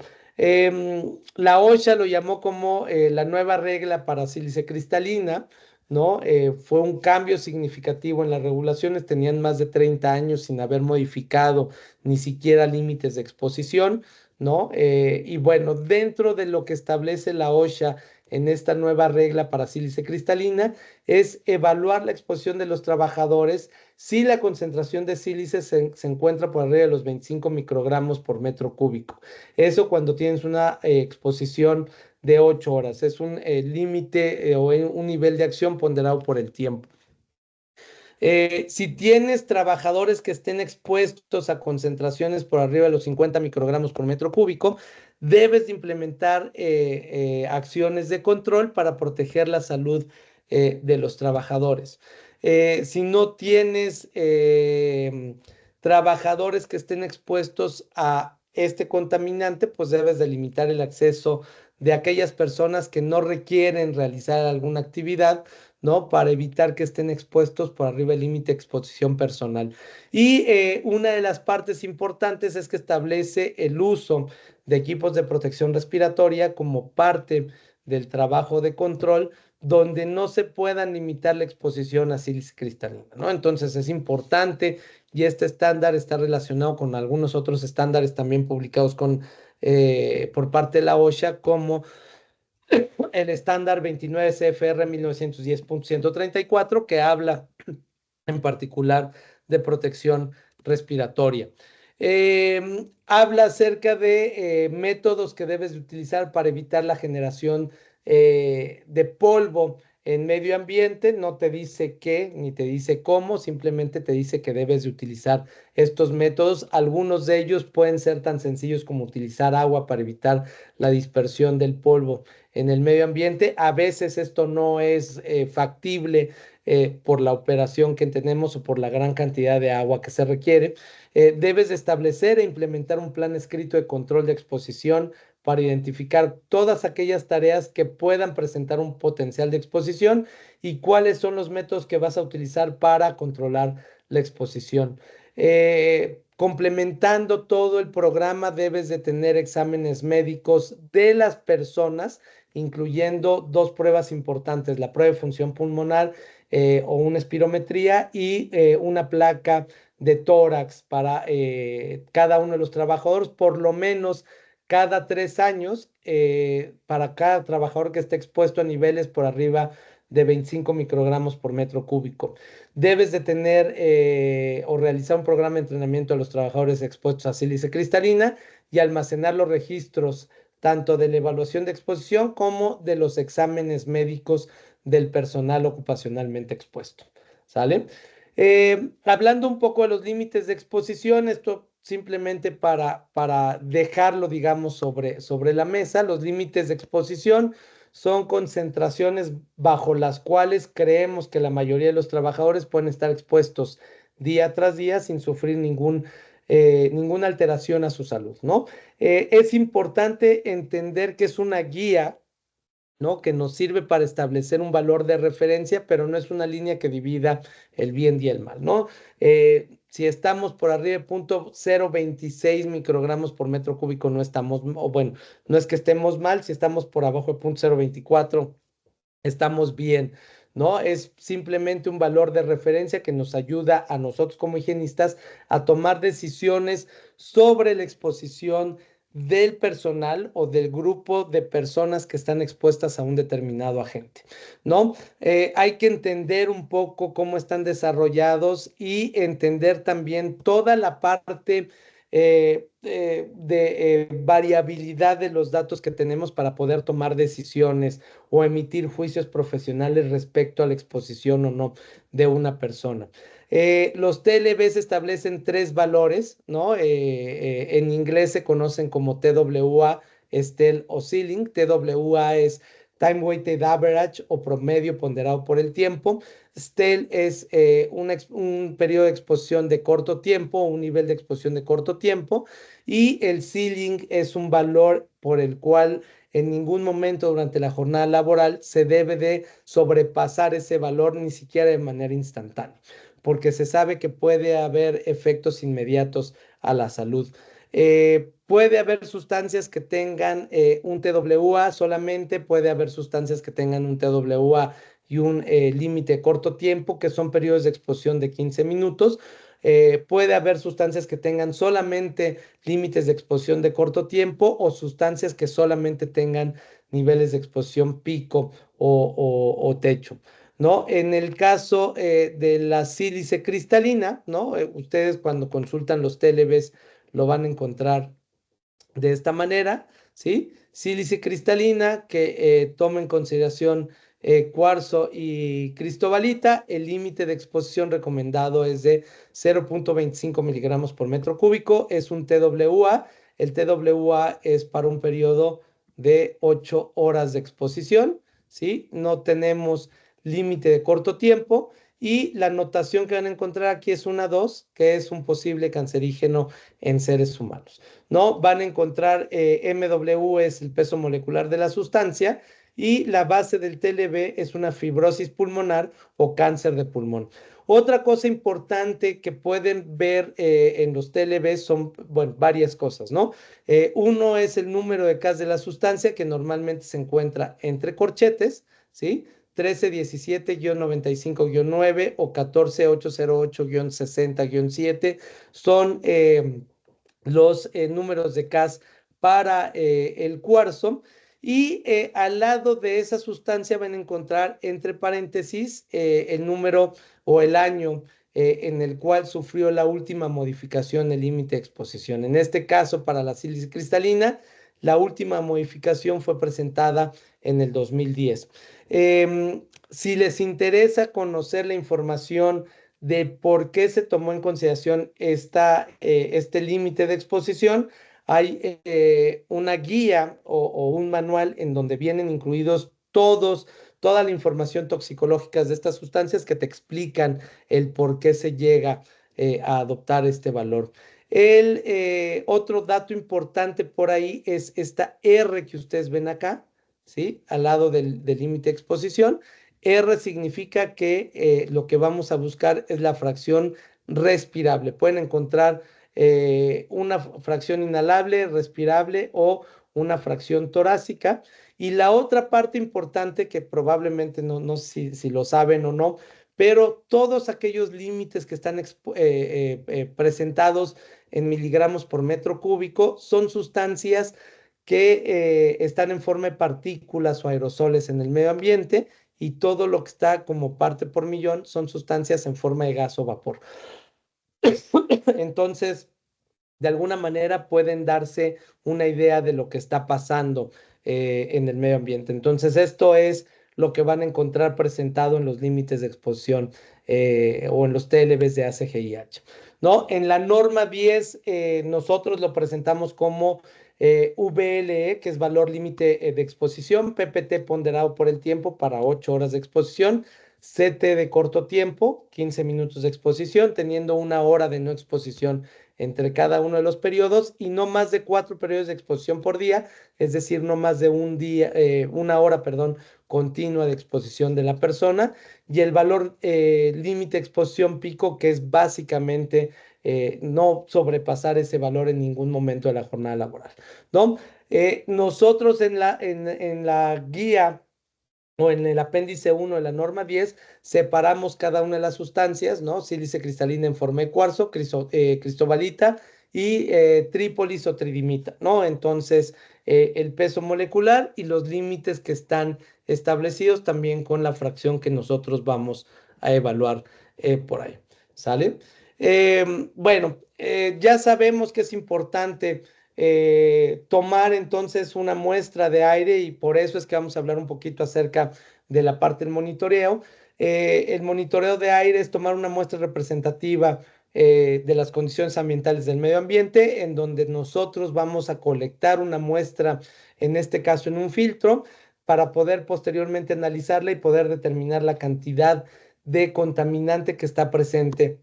La OSHA lo llamó como la nueva regla para sílice cristalina, ¿no? Fue un cambio significativo en las regulaciones, tenían más de 30 años sin haber modificado ni siquiera límites de exposición, ¿no? Y bueno, dentro de lo que establece la OSHA en esta nueva regla para sílice cristalina es evaluar la exposición de los trabajadores si la concentración de sílice se encuentra por arriba de los 25 microgramos por metro cúbico. Eso cuando tienes una exposición de 8 horas. Es un límite o un nivel de acción ponderado por el tiempo. Si tienes trabajadores que estén expuestos a concentraciones por arriba de los 50 microgramos por metro cúbico, debes de implementar acciones de control para proteger la salud de los trabajadores. Si no tienes trabajadores que estén expuestos a este contaminante, pues debes de limitar el acceso de aquellas personas que no requieren realizar alguna actividad, ¿no? Para evitar que estén expuestos por arriba del límite de exposición personal. Y una de las partes importantes es que establece el uso de equipos de protección respiratoria como parte del trabajo de control, donde no se pueda limitar la exposición a sílice cristalina, ¿no? Entonces es importante y este estándar está relacionado con algunos otros estándares también publicados por parte de la OSHA, como el estándar 29 CFR 1910.134, que habla en particular de protección respiratoria. Habla acerca de métodos que debes de utilizar para evitar la generación de polvo en medio ambiente. No te dice qué ni te dice cómo, simplemente te dice que debes de utilizar estos métodos. Algunos de ellos pueden ser tan sencillos como utilizar agua para evitar la dispersión del polvo en el medio ambiente. A veces esto no es factible por la operación que tenemos o por la gran cantidad de agua que se requiere. Debes de establecer e implementar un plan escrito de control de exposición para identificar todas aquellas tareas que puedan presentar un potencial de exposición y cuáles son los métodos que vas a utilizar para controlar la exposición. Complementando todo el programa, debes de tener exámenes médicos de las personas, incluyendo dos pruebas importantes: la prueba de función pulmonar o una espirometría y una placa de tórax para cada uno de los trabajadores, por lo menos cada 3 años, para cada trabajador que esté expuesto a niveles por arriba de 25 microgramos por metro cúbico. Debes de tener o realizar un programa de entrenamiento a los trabajadores expuestos a sílice cristalina y almacenar los registros tanto de la evaluación de exposición como de los exámenes médicos del personal ocupacionalmente expuesto. ¿Sale? Hablando un poco de los límites de exposición, esto simplemente para dejarlo, digamos, sobre la mesa. Los límites de exposición son concentraciones bajo las cuales creemos que la mayoría de los trabajadores pueden estar expuestos día tras día sin sufrir ninguna alteración a su salud, ¿no? Es importante entender que es una guía, ¿no?, que nos sirve para establecer un valor de referencia, pero no es una línea que divida el bien y el mal, ¿no? Si estamos por arriba de 0.026 microgramos por metro cúbico, no estamos, o bueno, no es que estemos mal. Si estamos por abajo de 0.024, estamos bien, ¿no? Es simplemente un valor de referencia que nos ayuda a nosotros como higienistas a tomar decisiones sobre la exposición del personal o del grupo de personas que están expuestas a un determinado agente, ¿no? Hay que entender un poco cómo están desarrollados y entender también toda la parte de variabilidad de los datos que tenemos para poder tomar decisiones o emitir juicios profesionales respecto a la exposición o no de una persona. Los TLBs establecen 3 valores, ¿no? En inglés se conocen como TWA, STEL o Ceiling. TWA es Time Weighted Average o promedio ponderado por el tiempo. STEL es un periodo de exposición de corto tiempo, un nivel de exposición de corto tiempo, y el ceiling es un valor por el cual en ningún momento durante la jornada laboral se debe de sobrepasar ese valor, ni siquiera de manera instantánea, porque se sabe que puede haber efectos inmediatos a la salud. Puede haber sustancias que tengan un TWA solamente, puede haber sustancias que tengan un TWA y un límite de corto tiempo, que son periodos de exposición de 15 minutos. Puede haber sustancias que tengan solamente límites de exposición de corto tiempo o sustancias que solamente tengan niveles de exposición pico o techo, ¿no? En el caso de la sílice cristalina, ¿no? Ustedes cuando consultan los TLBs lo van a encontrar de esta manera, ¿sí? Sílice cristalina que toma en consideración cuarzo y cristobalita. El límite de exposición recomendado es de 0.25 miligramos por metro cúbico. Es un TWA. El TWA es para un periodo de 8 horas de exposición, ¿sí? No tenemos límite de corto tiempo. Y la notación que van a encontrar aquí es una 2, que es un posible cancerígeno en seres humanos, ¿no? Van a encontrar MW es el peso molecular de la sustancia y la base del TLB es una fibrosis pulmonar o cáncer de pulmón. Otra cosa importante que pueden ver en los TLB son, bueno, varias cosas, ¿no? Uno es el número de K de la sustancia, que normalmente se encuentra entre corchetes, ¿sí? 1317-95-9 o 14808-60-7 son los números de Cas para el cuarzo. Y al lado de esa sustancia van a encontrar entre paréntesis el número o el año en el cual sufrió la última modificación del límite de exposición. En este caso, para la sílice cristalina, la última modificación fue presentada en el 2010. Si les interesa conocer la información de por qué se tomó en consideración este límite de exposición, hay una guía o un manual en donde vienen incluidos toda la información toxicológica de estas sustancias que te explican el por qué se llega a adoptar este valor. El otro dato importante por ahí es esta R que ustedes ven acá, ¿sí? Al lado del límite de exposición. R significa que lo que vamos a buscar es la fracción respirable. Pueden encontrar una fracción inhalable, respirable o una fracción torácica. Y la otra parte importante que probablemente no sé si lo saben o no, pero todos aquellos límites que están presentados en miligramos por metro cúbico son sustancias que están en forma de partículas o aerosoles en el medio ambiente, y todo lo que está como parte por millón son sustancias en forma de gas o vapor. Entonces, de alguna manera pueden darse una idea de lo que está pasando en el medio ambiente. Entonces, esto es lo que van a encontrar presentado en los límites de exposición o en los TLBs de ACGIH, ¿no? En la norma 10, nosotros lo presentamos como VLE, que es valor límite de exposición, PPT ponderado por el tiempo para 8 horas de exposición, CT de corto tiempo, 15 minutos de exposición, teniendo 1 hora de no exposición entre cada uno de los periodos y no más de 4 periodos de exposición por día, es decir, no más de 1 hora, perdón, continua de exposición de la persona, y el valor límite de exposición pico, que es básicamente no sobrepasar ese valor en ningún momento de la jornada laboral, ¿no? Nosotros en la guía o en el apéndice 1 de la norma 10, separamos cada una de las sustancias, ¿no? Sílice cristalina en forma de cuarzo, cristobalita y trípolis o tridimita, ¿no? Entonces, el peso molecular y los límites que están establecidos también con la fracción que nosotros vamos a evaluar por ahí, ¿sale? Bueno, ya sabemos que es importante tomar entonces una muestra de aire, y por eso es que vamos a hablar un poquito acerca de la parte del monitoreo. El monitoreo de aire es tomar una muestra representativa de las condiciones ambientales del medio ambiente, en donde nosotros vamos a colectar una muestra, en este caso en un filtro, para poder posteriormente analizarla y poder determinar la cantidad de contaminante que está presente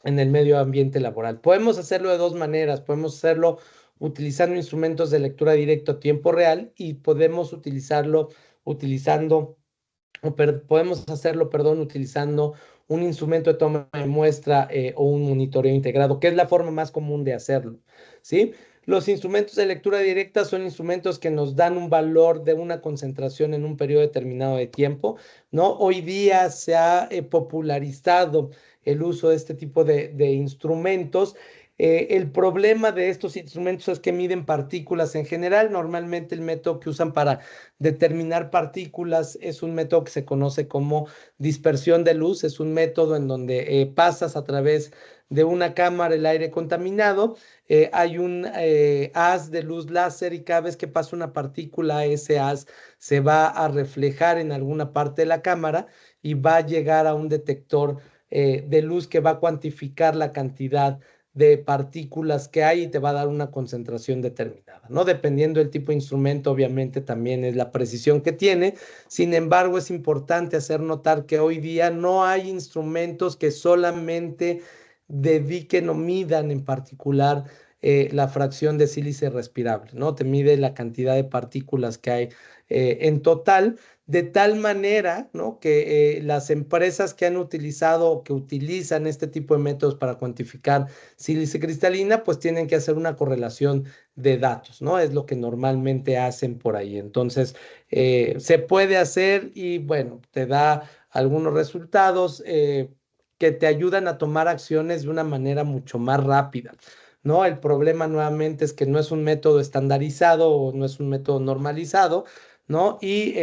en el medio ambiente laboral. Podemos hacerlo de dos maneras. Podemos hacerlo utilizando instrumentos de lectura directa a tiempo real, y podemos utilizarlo utilizando, podemos hacerlo, perdón, utilizando un instrumento de toma de muestra o un monitoreo integrado, que es la forma más común de hacerlo, ¿sí? Los instrumentos de lectura directa son instrumentos que nos dan un valor de una concentración en un periodo determinado de tiempo, ¿no? Hoy día se ha popularizado el uso de este tipo de instrumentos. El problema de estos instrumentos es que miden partículas en general. Normalmente el método que usan para determinar partículas es un método que se conoce como dispersión de luz. Es un método en donde pasas a través de una cámara el aire contaminado. Hay un haz de luz láser, y cada vez que pasa una partícula, ese haz se va a reflejar en alguna parte de la cámara y va a llegar a un detector de luz que va a cuantificar la cantidad de partículas que hay y te va a dar una concentración determinada, ¿no? Dependiendo del tipo de instrumento, obviamente también es la precisión que tiene. Sin embargo, es importante hacer notar que hoy día no hay instrumentos que solamente dediquen o midan en particular la fracción de sílice respirable, ¿no? Te mide la cantidad de partículas que hay en total, de tal manera, ¿no?, que las empresas que han utilizado o que utilizan este tipo de métodos para cuantificar sílice cristalina, pues tienen que hacer una correlación de datos, ¿no? Es lo que normalmente hacen por ahí. Entonces, se puede hacer y, bueno, te da algunos resultados que te ayudan a tomar acciones de una manera mucho más rápida. ¿no? El problema nuevamente es que no es un método estandarizado o no es un método normalizado, ¿no? Y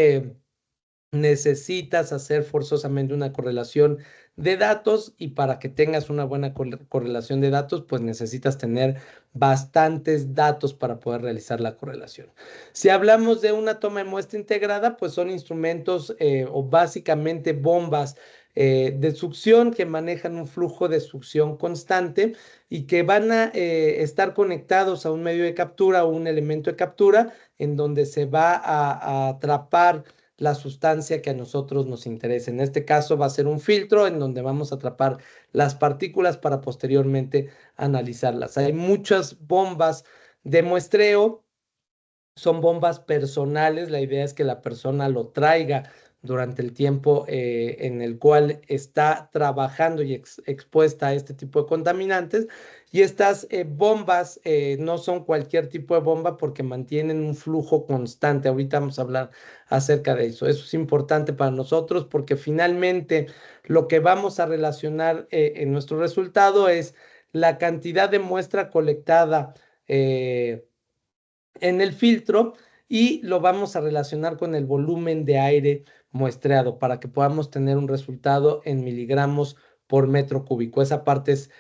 necesitas hacer forzosamente una correlación de datos y para que tengas una buena correlación de datos, pues necesitas tener bastantes datos para poder realizar la correlación. Si hablamos de una toma de muestra integrada, pues son instrumentos o básicamente bombas de succión que manejan un flujo de succión constante y que van a estar conectados a un medio de captura o un elemento de captura en donde se va a atrapar la sustancia que a nosotros nos interesa. En este caso va a ser un filtro en donde vamos a atrapar las partículas para posteriormente analizarlas. Hay muchas bombas de muestreo, son bombas personales. La idea es que la persona lo traiga durante el tiempo en el cual está trabajando y expuesta a este tipo de contaminantes. Y estas bombas no son cualquier tipo de bomba porque mantienen un flujo constante. Ahorita vamos a hablar acerca de eso. Eso es importante para nosotros porque finalmente lo que vamos a relacionar en nuestro resultado es la cantidad de muestra colectada en el filtro y lo vamos a relacionar con el volumen de aire muestreado para que podamos tener un resultado en miligramos por metro cúbico. Esa parte es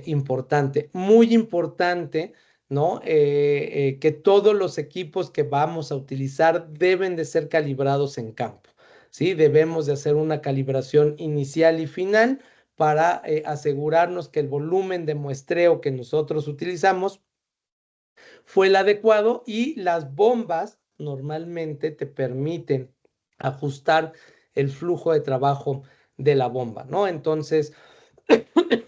importante, muy importante, ¿no? Que todos los equipos que vamos a utilizar deben de ser calibrados en campo, ¿sí? Debemos de hacer una calibración inicial y final para asegurarnos que el volumen de muestreo que nosotros utilizamos fue el adecuado y las bombas normalmente te permiten ajustar el flujo de trabajo de la bomba, ¿no? Entonces,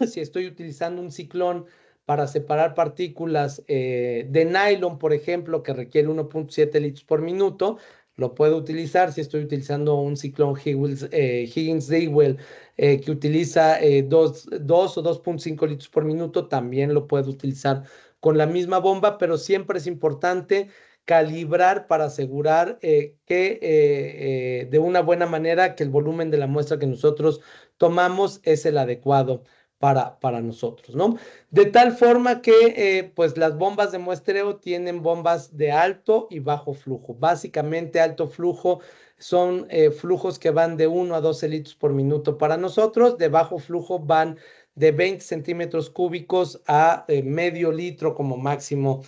si estoy utilizando un ciclón para separar partículas de nylon, por ejemplo, que requiere 1.7 litros por minuto, lo puedo utilizar. Si estoy utilizando un ciclón Higgins-Dewey que utiliza 2 o 2.5 litros por minuto, también lo puedo utilizar con la misma bomba, pero siempre es importante calibrar para asegurar que de una buena manera que el volumen de la muestra que nosotros tomamos es el adecuado para nosotros, ¿no? De tal forma que pues las bombas de muestreo tienen bombas de alto y bajo flujo. Básicamente alto flujo son flujos que van de 1 a 12 litros por minuto para nosotros, de bajo flujo van de 20 centímetros cúbicos a medio litro como máximo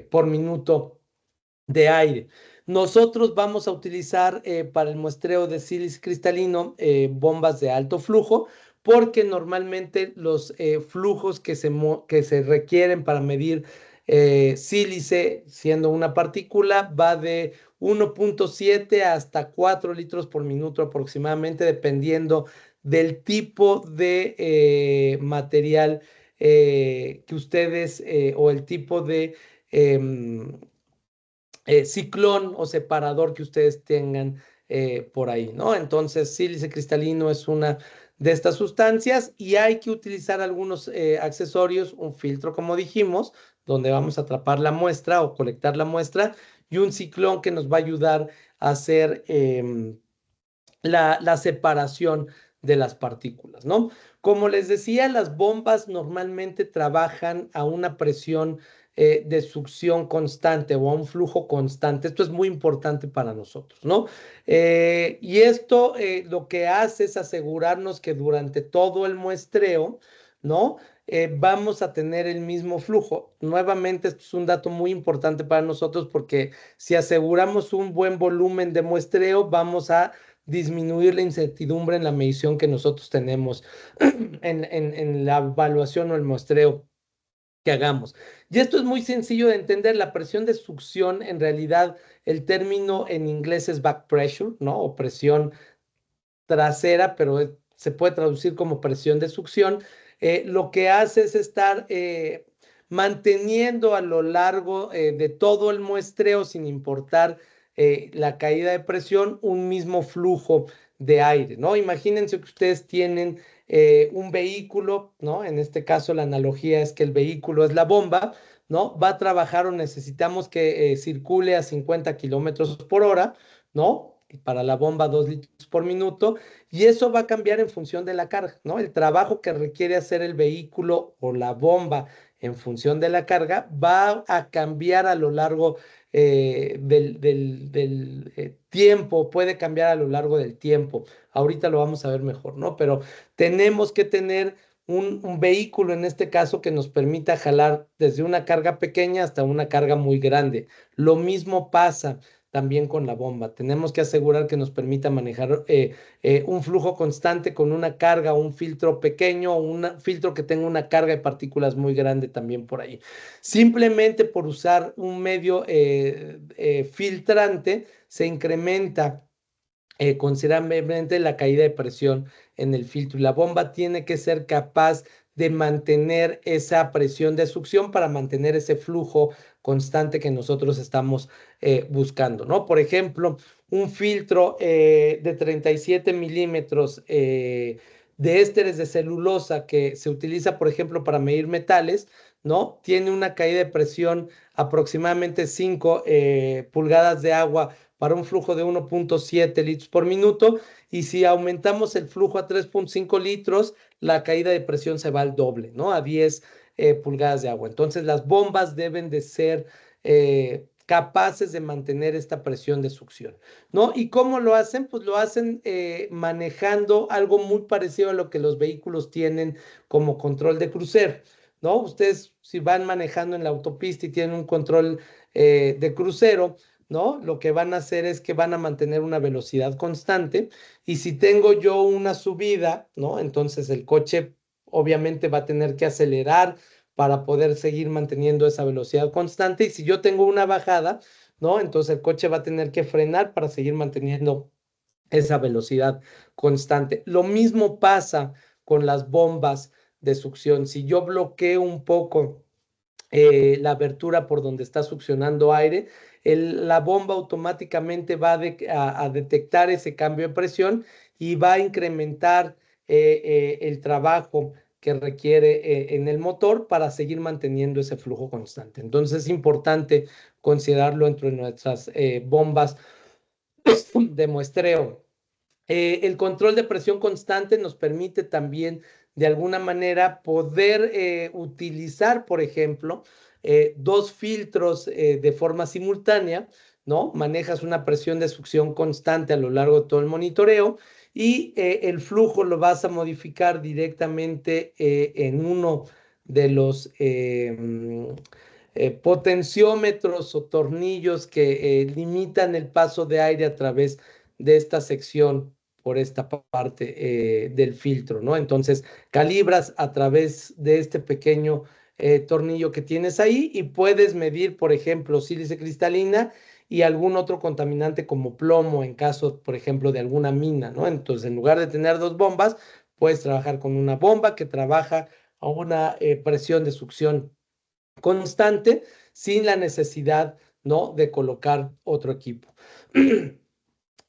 por minuto de aire. Nosotros vamos a utilizar para el muestreo de sílice cristalino bombas de alto flujo porque normalmente los flujos que se requieren para medir sílice siendo una partícula va de 1.7 hasta 4 litros por minuto aproximadamente dependiendo del tipo de material que ustedes o el tipo de ciclón o separador que ustedes tengan por ahí, ¿no? Entonces, sílice cristalino es una de estas sustancias y hay que utilizar algunos accesorios, un filtro, como dijimos, donde vamos a atrapar la muestra o colectar la muestra y un ciclón que nos va a ayudar a hacer la separación de las partículas, ¿no? Como les decía, las bombas normalmente trabajan a una presión de succión constante o a un flujo constante. Esto es muy importante para nosotros, ¿no? Y esto lo que hace es asegurarnos que durante todo el muestreo, ¿no? Vamos a tener el mismo flujo. Nuevamente, esto es un dato muy importante para nosotros porque si aseguramos un buen volumen de muestreo, vamos a disminuir la incertidumbre en la medición que nosotros tenemos en la evaluación o el muestreo que hagamos. Y esto es muy sencillo de entender. La presión de succión, en realidad, el término en inglés es back pressure, ¿no? O presión trasera, pero se puede traducir como presión de succión. Lo que hace es estar manteniendo a lo largo de todo el muestreo, sin importar la caída de presión, un mismo flujo de aire, ¿no? Imagínense que ustedes tienen un vehículo, ¿no? En este caso la analogía es que el vehículo es la bomba, ¿no? Va a trabajar o necesitamos que circule a 50 kilómetros por hora, ¿no? Para la bomba 2 litros por minuto, y eso va a cambiar en función de la carga, ¿no? El trabajo que requiere hacer el vehículo o la bomba en función de la carga, va a cambiar a lo largo del tiempo, puede cambiar a lo largo del tiempo. Ahorita lo vamos a ver mejor, ¿no? Pero tenemos que tener un vehículo en este caso que nos permita jalar desde una carga pequeña hasta una carga muy grande. Lo mismo pasa también con la bomba. Tenemos que asegurar que nos permita manejar un flujo constante con una carga, un filtro pequeño, un filtro que tenga una carga de partículas muy grande también por ahí. Simplemente por usar un medio filtrante se incrementa considerablemente la caída de presión en el filtro y la bomba tiene que ser capaz de mantener esa presión de succión para mantener ese flujo constante que nosotros estamos buscando, ¿no? Por ejemplo, un filtro de 37 milímetros de ésteres de celulosa que se utiliza, por ejemplo, para medir metales, ¿no? Tiene una caída de presión aproximadamente 5 pulgadas de agua para un flujo de 1.7 litros por minuto, y si aumentamos el flujo a 3.5 litros, la caída de presión se va al doble, ¿no? A 10 pulgadas de agua. Entonces las bombas deben de ser capaces de mantener esta presión de succión, ¿no? ¿Y cómo lo hacen? Pues lo hacen manejando algo muy parecido a lo que los vehículos tienen como control de crucero, ¿no? Ustedes si van manejando en la autopista y tienen un control de crucero, ¿no? Lo que van a hacer es que van a mantener una velocidad constante, y si tengo yo una subida, ¿no? Entonces el coche obviamente va a tener que acelerar para poder seguir manteniendo esa velocidad constante, y si yo tengo una bajada, ¿no? Entonces el coche va a tener que frenar para seguir manteniendo esa velocidad constante. Lo mismo pasa con las bombas de succión. Si yo bloqueo un poco la abertura por donde está succionando aire, la bomba automáticamente va a detectar ese cambio de presión y va a incrementar el trabajo que requiere en el motor para seguir manteniendo ese flujo constante. Entonces es importante considerarlo entre nuestras bombas de muestreo. El control de presión constante nos permite también de alguna manera poder utilizar, por ejemplo, dos filtros de forma simultánea, ¿no? Manejas una presión de succión constante a lo largo de todo el monitoreo, y el flujo lo vas a modificar directamente en uno de los potenciómetros o tornillos que limitan el paso de aire a través de esta sección por esta parte del filtro, ¿no? Entonces, calibras a través de este pequeño tornillo que tienes ahí y puedes medir, por ejemplo, sílice cristalina y algún otro contaminante como plomo en caso, por ejemplo, de alguna mina, ¿no? Entonces, en lugar de tener dos bombas, puedes trabajar con una bomba que trabaja a una presión de succión constante sin la necesidad, ¿no? De colocar otro equipo.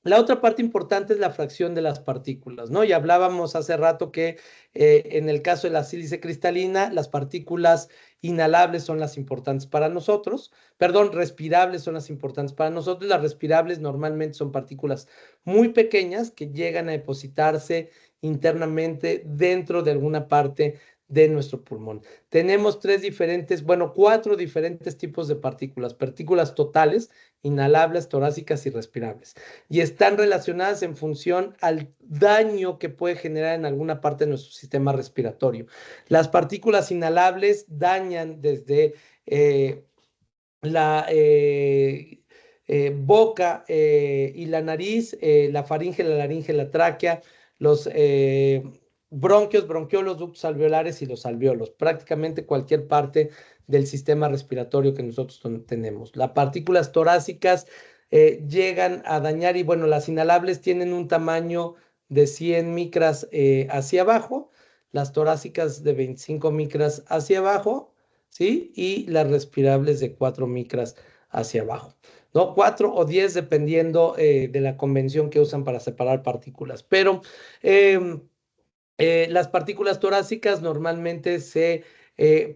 La otra parte importante es la fracción de las partículas, ¿no? Y hablábamos hace rato que en el caso de la sílice cristalina, las partículas inhalables son las importantes para nosotros, perdón, respirables son las importantes para nosotros. Las respirables normalmente son partículas muy pequeñas que llegan a depositarse internamente dentro de alguna parte de nuestro pulmón. Tenemos cuatro diferentes tipos de partículas totales, inhalables, torácicas y respirables, y están relacionadas en función al daño que puede generar en alguna parte de nuestro sistema respiratorio. Las partículas inhalables dañan desde la boca y la nariz, la faringe, la laringe, la tráquea, los bronquios, bronquiolos, ductos alveolares y los alveolos, prácticamente cualquier parte del sistema respiratorio que nosotros tenemos. Las partículas torácicas llegan a dañar, y bueno, las inhalables tienen un tamaño de 100 micras hacia abajo, las torácicas de 25 micras hacia abajo, ¿sí? Y las respirables de 4 micras hacia abajo, ¿no? 4 o 10 dependiendo de la convención que usan para separar partículas. Pero las partículas torácicas normalmente se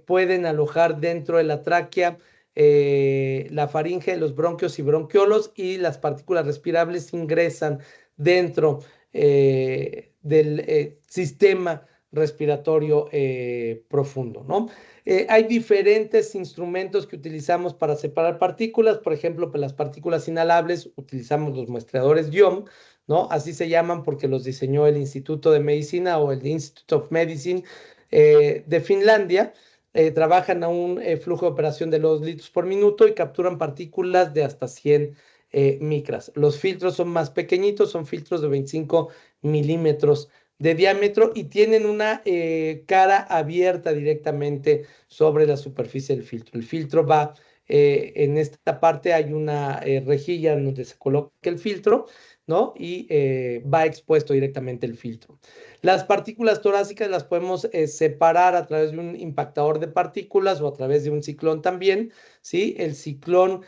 pueden alojar dentro de la tráquea, la faringe, los bronquios y bronquiolos, y las partículas respirables ingresan dentro del sistema respiratorio profundo, ¿no? Hay diferentes instrumentos que utilizamos para separar partículas. Por ejemplo, para las partículas inhalables utilizamos los muestreadores Young, ¿no? Así se llaman porque los diseñó el Instituto de Medicina o el Institute of Medicine de Finlandia. Trabajan a un flujo de operación de 2 litros por minuto y capturan partículas de hasta 100 micras. Los filtros son más pequeñitos, son filtros de 25 milímetros de diámetro y tienen una cara abierta directamente sobre la superficie del filtro. El filtro va, en esta parte hay una rejilla donde se coloca el filtro, ¿no? Y va expuesto directamente el filtro. Las partículas torácicas las podemos separar a través de un impactador de partículas o a través de un ciclón también, ¿sí? El ciclón,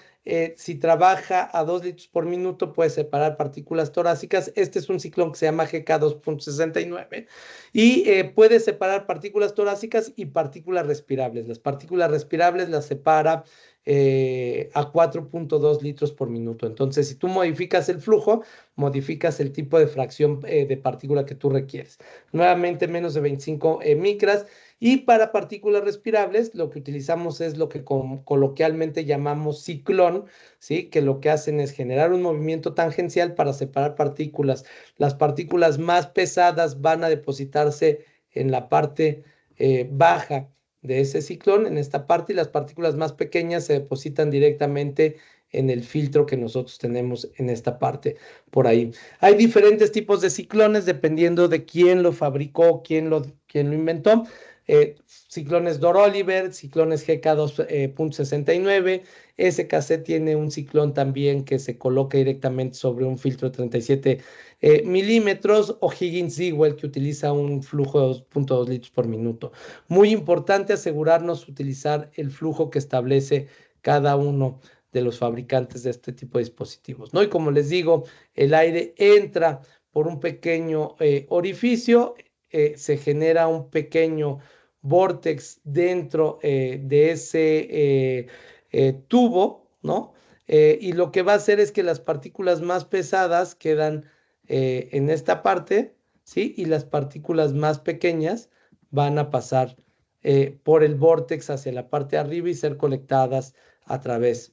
si trabaja a 2 litros por minuto, puede separar partículas torácicas. Este es un ciclón que se llama GK2.69 y puede separar partículas torácicas y partículas respirables. Las partículas respirables las separa a 4.2 litros por minuto. Entonces, si tú modificas el flujo, modificas el tipo de fracción de partícula que tú requieres. Nuevamente, menos de 25 micras. Y para partículas respirables, lo que utilizamos es lo que coloquialmente llamamos ciclón, ¿sí? Que lo que hacen es generar un movimiento tangencial para separar partículas. Las partículas más pesadas van a depositarse en la parte baja de ese ciclón, en esta parte, y las partículas más pequeñas se depositan directamente en el filtro que nosotros tenemos en esta parte, por ahí. Hay diferentes tipos de ciclones dependiendo de quién lo fabricó, quién lo inventó. Ciclones Dor-Oliver, ciclones GK2.69, SKC tiene un ciclón también que se coloca directamente sobre un filtro de 37 milímetros, o Higgins-Dewell que utiliza un flujo de 2.2 litros por minuto. Muy importante asegurarnos utilizar el flujo que establece cada uno de los fabricantes de este tipo de dispositivos, ¿no? Y como les digo, el aire entra por un pequeño orificio, se genera un pequeño vórtex dentro de ese tubo, ¿no? Y lo que va a hacer es que las partículas más pesadas quedan en esta parte, ¿sí? Y las partículas más pequeñas van a pasar por el vórtex hacia la parte de arriba y ser colectadas a través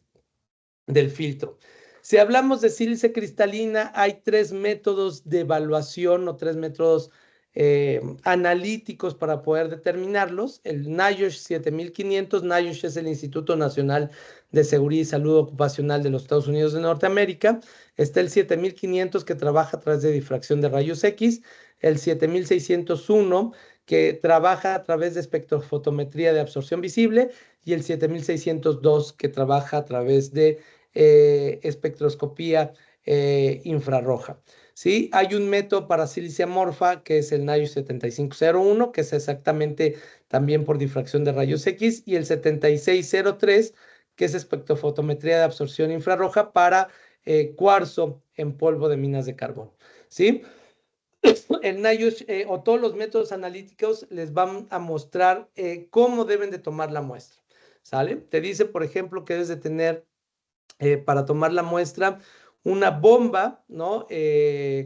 del filtro. Si hablamos de sílice cristalina, hay 3 métodos de evaluación o 3 métodos analíticos para poder determinarlos. El NIOSH 7500, NIOSH es el Instituto Nacional de Seguridad y Salud Ocupacional de los Estados Unidos de Norteamérica. Está el 7500 que trabaja a través de difracción de rayos X, el 7601 que trabaja a través de espectrofotometría de absorción visible y el 7602 que trabaja a través de espectroscopía infrarroja. ¿Sí? Hay un método para sílice amorfa que es el NIOSH 7501, que es exactamente también por difracción de rayos X, y el 7603, que es espectrofotometría de absorción infrarroja para cuarzo en polvo de minas de carbón. ¿Sí? El NIOSH o todos los métodos analíticos les van a mostrar cómo deben de tomar la muestra. ¿Sale? Te dice, por ejemplo, que debes de tener para tomar la muestra una bomba, ¿no?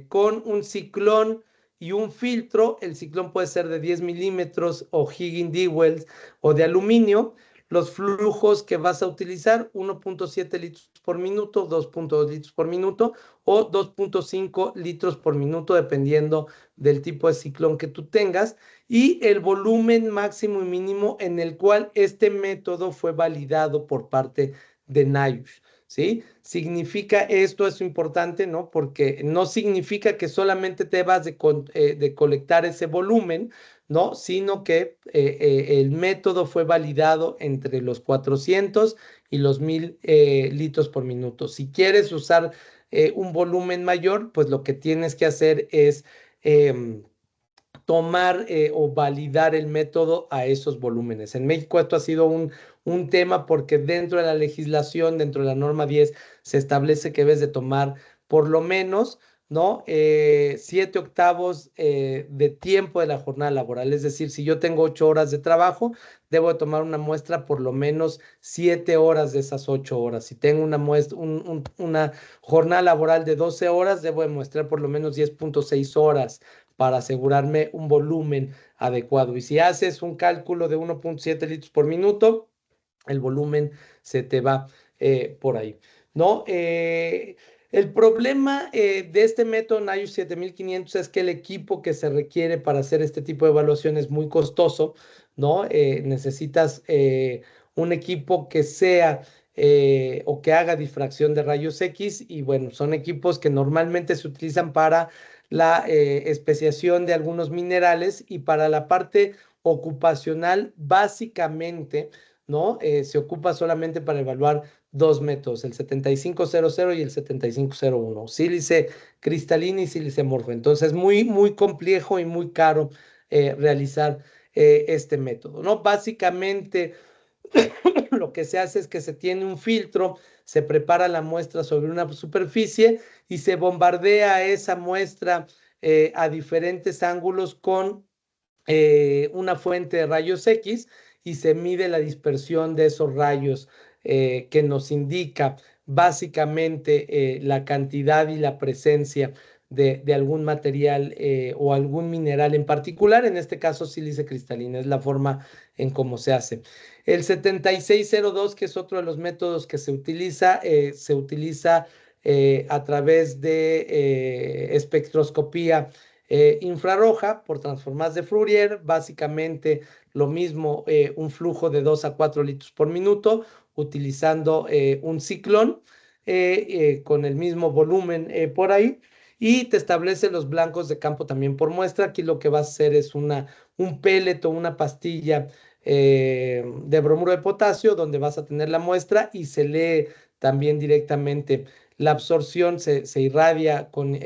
Con un ciclón y un filtro. El ciclón puede ser de 10 milímetros o Higgins-Dewell o de aluminio. Los flujos que vas a utilizar, 1.7 litros por minuto, 2.2 litros por minuto o 2.5 litros por minuto, dependiendo del tipo de ciclón que tú tengas, y el volumen máximo y mínimo en el cual este método fue validado por parte de NIOSH. ¿Sí? Significa esto, es importante, ¿no? Porque no significa que solamente te vas de colectar ese volumen, ¿no? Sino que el método fue validado entre los 400 y los 1000 litros por minuto. Si quieres usar un volumen mayor, pues lo que tienes que hacer es tomar o validar el método a esos volúmenes. En México esto ha sido un tema porque dentro de la legislación, dentro de la norma 10, se establece que debes de tomar por lo menos, ¿no? 7 octavos de tiempo de la jornada laboral. Es decir, si yo tengo 8 horas de trabajo, debo de tomar una muestra por lo menos 7 horas de esas 8 horas. Si tengo una jornada laboral de 12 horas, debo de muestrar por lo menos 10.6 horas para asegurarme un volumen adecuado. Y si haces un cálculo de 1.7 litros por minuto, el volumen se te va por ahí, ¿no? El problema de este método NIOSH 7500 es que el equipo que se requiere para hacer este tipo de evaluación es muy costoso, ¿no? Necesitas un equipo que sea o que haga difracción de rayos X y bueno, son equipos que normalmente se utilizan para la especiación de algunos minerales y para la parte ocupacional, básicamente, ¿no? Se ocupa solamente para evaluar dos métodos, el 7500 y el 7501, sílice cristalina y sílice amorfo. Entonces, muy complejo y muy caro realizar este método, ¿no? Básicamente, lo que se hace es que se tiene un filtro, se prepara la muestra sobre una superficie y se bombardea esa muestra a diferentes ángulos con una fuente de rayos X y se mide la dispersión de esos rayos que nos indica básicamente la cantidad y la presencia de algún material o algún mineral en particular, en este caso sílice cristalina, es la forma en cómo se hace. El 7602, que es otro de los métodos que se utiliza a través de espectroscopía infrarroja por transformadas de Fourier, básicamente lo mismo, un flujo de 2 a 4 litros por minuto, utilizando un ciclón con el mismo volumen por ahí, y te establece los blancos de campo también por muestra. Aquí lo que vas a hacer es un pellet o una pastilla de bromuro de potasio, donde vas a tener la muestra y se lee también directamente la absorción, se irradia con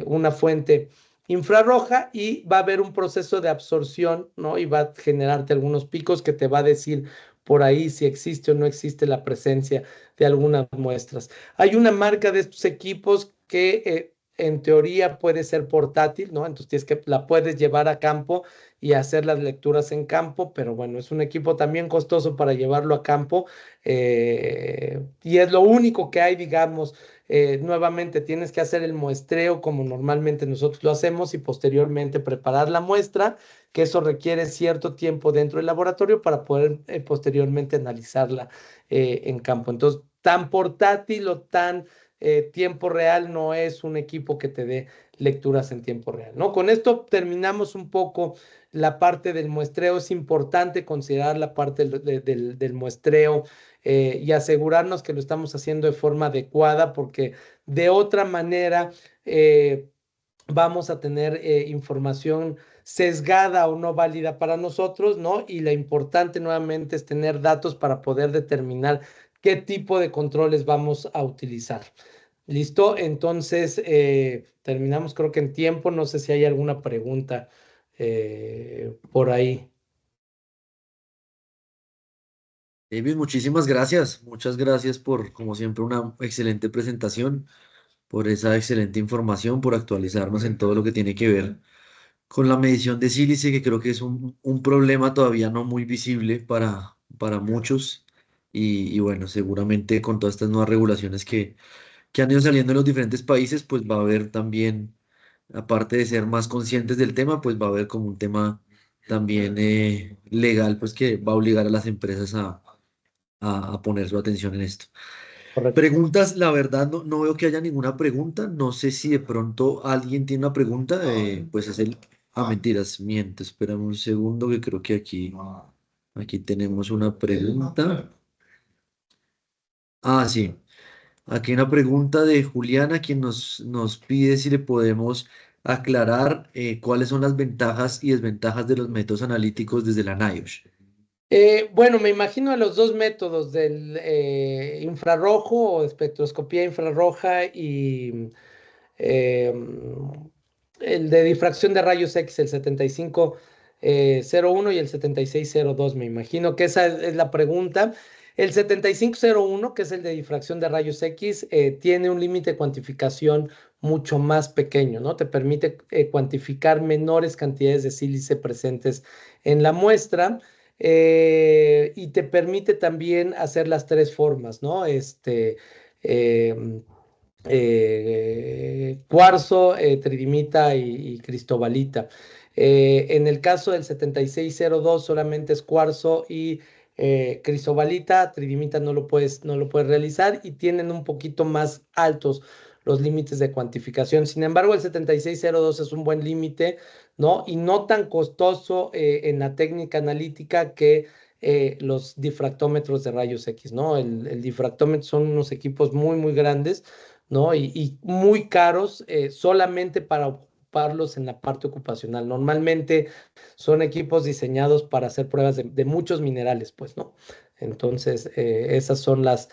una fuente infrarroja y va a haber un proceso de absorción, ¿no? Y va a generarte algunos picos que te va a decir por ahí si existe o no existe la presencia de algunas muestras. Hay una marca de estos equipos que en teoría puede ser portátil, ¿no? Entonces la puedes llevar a campo y hacer las lecturas en campo, pero bueno, es un equipo también costoso para llevarlo a campo y es lo único que hay, digamos. Nuevamente tienes que hacer el muestreo como normalmente nosotros lo hacemos y posteriormente preparar la muestra, que eso requiere cierto tiempo dentro del laboratorio para poder posteriormente analizarla en campo. Entonces, tan portátil o tan tiempo real no es un equipo que te dé lecturas en tiempo real, ¿no? Con esto terminamos un poco la parte del muestreo. Es importante considerar la parte del muestreo y asegurarnos que lo estamos haciendo de forma adecuada, porque de otra manera vamos a tener información sesgada o no válida para nosotros, ¿no? Y lo importante nuevamente es tener datos para poder determinar qué tipo de controles vamos a utilizar. ¿Listo? Entonces, terminamos creo que en tiempo. No sé si hay alguna pregunta por ahí. David, muchísimas gracias. Muchas gracias por, como siempre, una excelente presentación, por esa excelente información, por actualizarnos en todo lo que tiene que ver con la medición de sílice, que creo que es un problema todavía no muy visible para muchos. Y bueno, seguramente con todas estas nuevas regulaciones que han ido saliendo en los diferentes países, pues va a haber también, aparte de ser más conscientes del tema, pues va a haber como un tema también legal, pues que va a obligar a las empresas a poner su atención en esto. Correcto. Preguntas, la verdad no veo que haya ninguna pregunta. No sé si de pronto alguien tiene una pregunta. Pues es el... Ah, mentiras, miento. Espérame un segundo que creo que aquí tenemos una pregunta. Ah, sí. Aquí hay una pregunta de Juliana, quien nos pide si le podemos aclarar cuáles son las ventajas y desventajas de los métodos analíticos desde la NIOSH. Bueno, me imagino a los dos métodos del infrarrojo o espectroscopía infrarroja y eh, el de difracción de rayos X, el 7501 y el 7602. Me imagino que esa es la pregunta. El 7501, que es el de difracción de rayos X, tiene un límite de cuantificación mucho más pequeño, ¿no? Te permite cuantificar menores cantidades de sílice presentes en la muestra. Y te permite también hacer las tres formas, ¿no? cuarzo, tridimita y cristobalita. En el caso del 7602 solamente es cuarzo y cristobalita, tridimita no lo puedes realizar y tienen un poquito más altos los límites de cuantificación. Sin embargo, el 7602 es un buen límite, ¿no? Y no tan costoso en la técnica analítica que los difractómetros de rayos X, ¿no? El difractómetro son unos equipos muy, muy grandes, ¿no? Y muy caros solamente para ocuparlos en la parte ocupacional. Normalmente son equipos diseñados para hacer pruebas de muchos minerales, pues, ¿no? Entonces, esas son las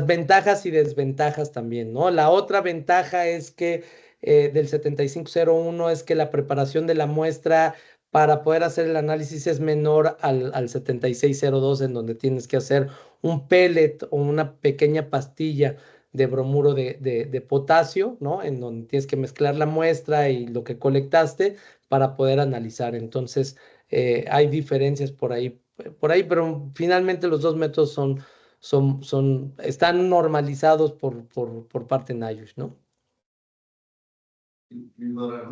ventajas y desventajas también, ¿no? La otra ventaja es que del 7501 es que la preparación de la muestra para poder hacer el análisis es menor al 7602, en donde tienes que hacer un pellet o una pequeña pastilla de bromuro de potasio, ¿no? En donde tienes que mezclar la muestra y lo que colectaste para poder analizar. Entonces, hay diferencias por ahí, pero finalmente los dos métodos están normalizados por parte de NIOSH, ¿no?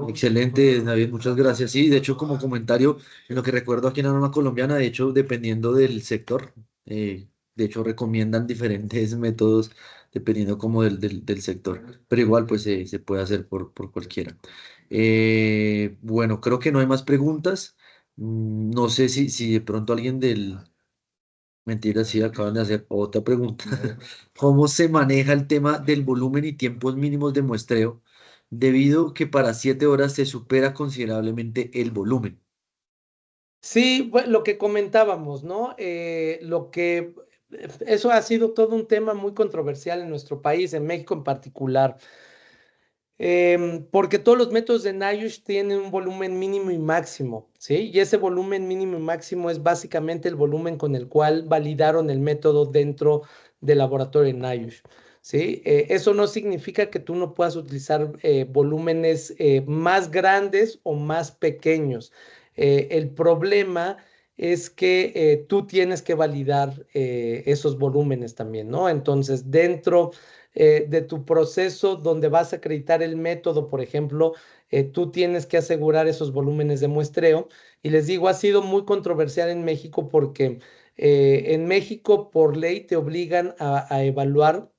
Excelente, David, muchas gracias. Sí, de hecho, como comentario, en lo que recuerdo aquí en la norma colombiana, de hecho, dependiendo del sector, de hecho, recomiendan diferentes métodos dependiendo como del sector, pero igual, pues se puede hacer por cualquiera. Bueno, creo que no hay más preguntas. No sé si de pronto alguien del... Mentira, sí, acaban de hacer otra pregunta. ¿Cómo se maneja el tema del volumen y tiempos mínimos de muestreo, debido que para 7 horas se supera considerablemente el volumen? Sí, lo que comentábamos, ¿no? Eso ha sido todo un tema muy controversial en nuestro país, en México en particular, porque todos los métodos de NIOSH tienen un volumen mínimo y máximo, ¿sí? Y ese volumen mínimo y máximo es básicamente el volumen con el cual validaron el método dentro del laboratorio de NIOSH, ¿sí? Eso no significa que tú no puedas utilizar volúmenes más grandes o más pequeños. El problema es que tú tienes que validar esos volúmenes también, ¿no? Entonces, dentro de tu proceso donde vas a acreditar el método, por ejemplo, tú tienes que asegurar esos volúmenes de muestreo. Y les digo, ha sido muy controversial en México porque en México por ley te obligan a evaluar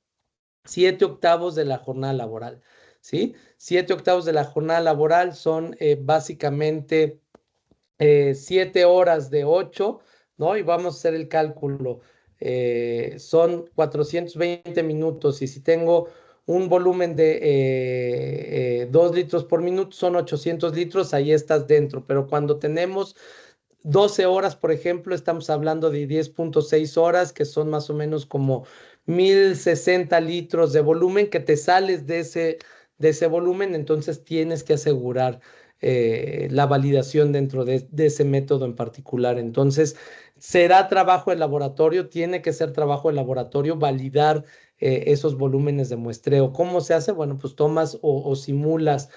7/8 de la jornada laboral, ¿sí? 7/8 de la jornada laboral son básicamente 7 horas de 8, ¿no? Y vamos a hacer el cálculo. Son 420 minutos y si tengo un volumen de 2 litros por minuto, son 800 litros, ahí estás dentro. Pero cuando tenemos 12 horas, por ejemplo, estamos hablando de 10,6 horas, que son más o menos como 1060 litros de volumen, que te sales de ese volumen, entonces tienes que asegurar la validación dentro de ese método en particular. Entonces, será trabajo de laboratorio, tiene que ser trabajo de laboratorio validar esos volúmenes de muestreo. ¿Cómo se hace? Bueno, pues tomas o simulas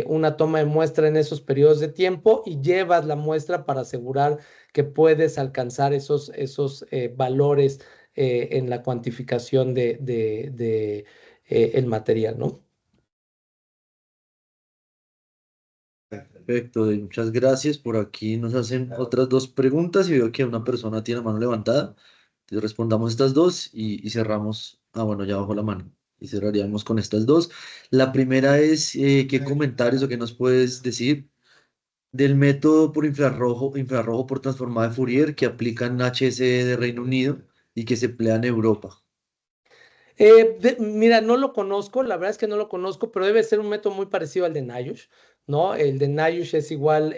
una toma de muestra en esos periodos de tiempo y llevas la muestra para asegurar que puedes alcanzar esos valores en la cuantificación de el material, ¿no? Perfecto, muchas gracias. Por aquí nos hacen otras dos preguntas y veo que una persona tiene la mano levantada. Entonces respondamos estas dos y cerramos. Ah, bueno, ya bajó la mano. Y cerraríamos con estas dos. La primera es, ¿qué comentarios o qué nos puedes decir del método por infrarrojo por transformada de Fourier que aplican HSE de Reino Unido y que se emplea en Europa? Mira, no lo conozco, la verdad es que no lo conozco, pero debe ser un método muy parecido al de NIOSH, ¿no? El de NIOSH es igual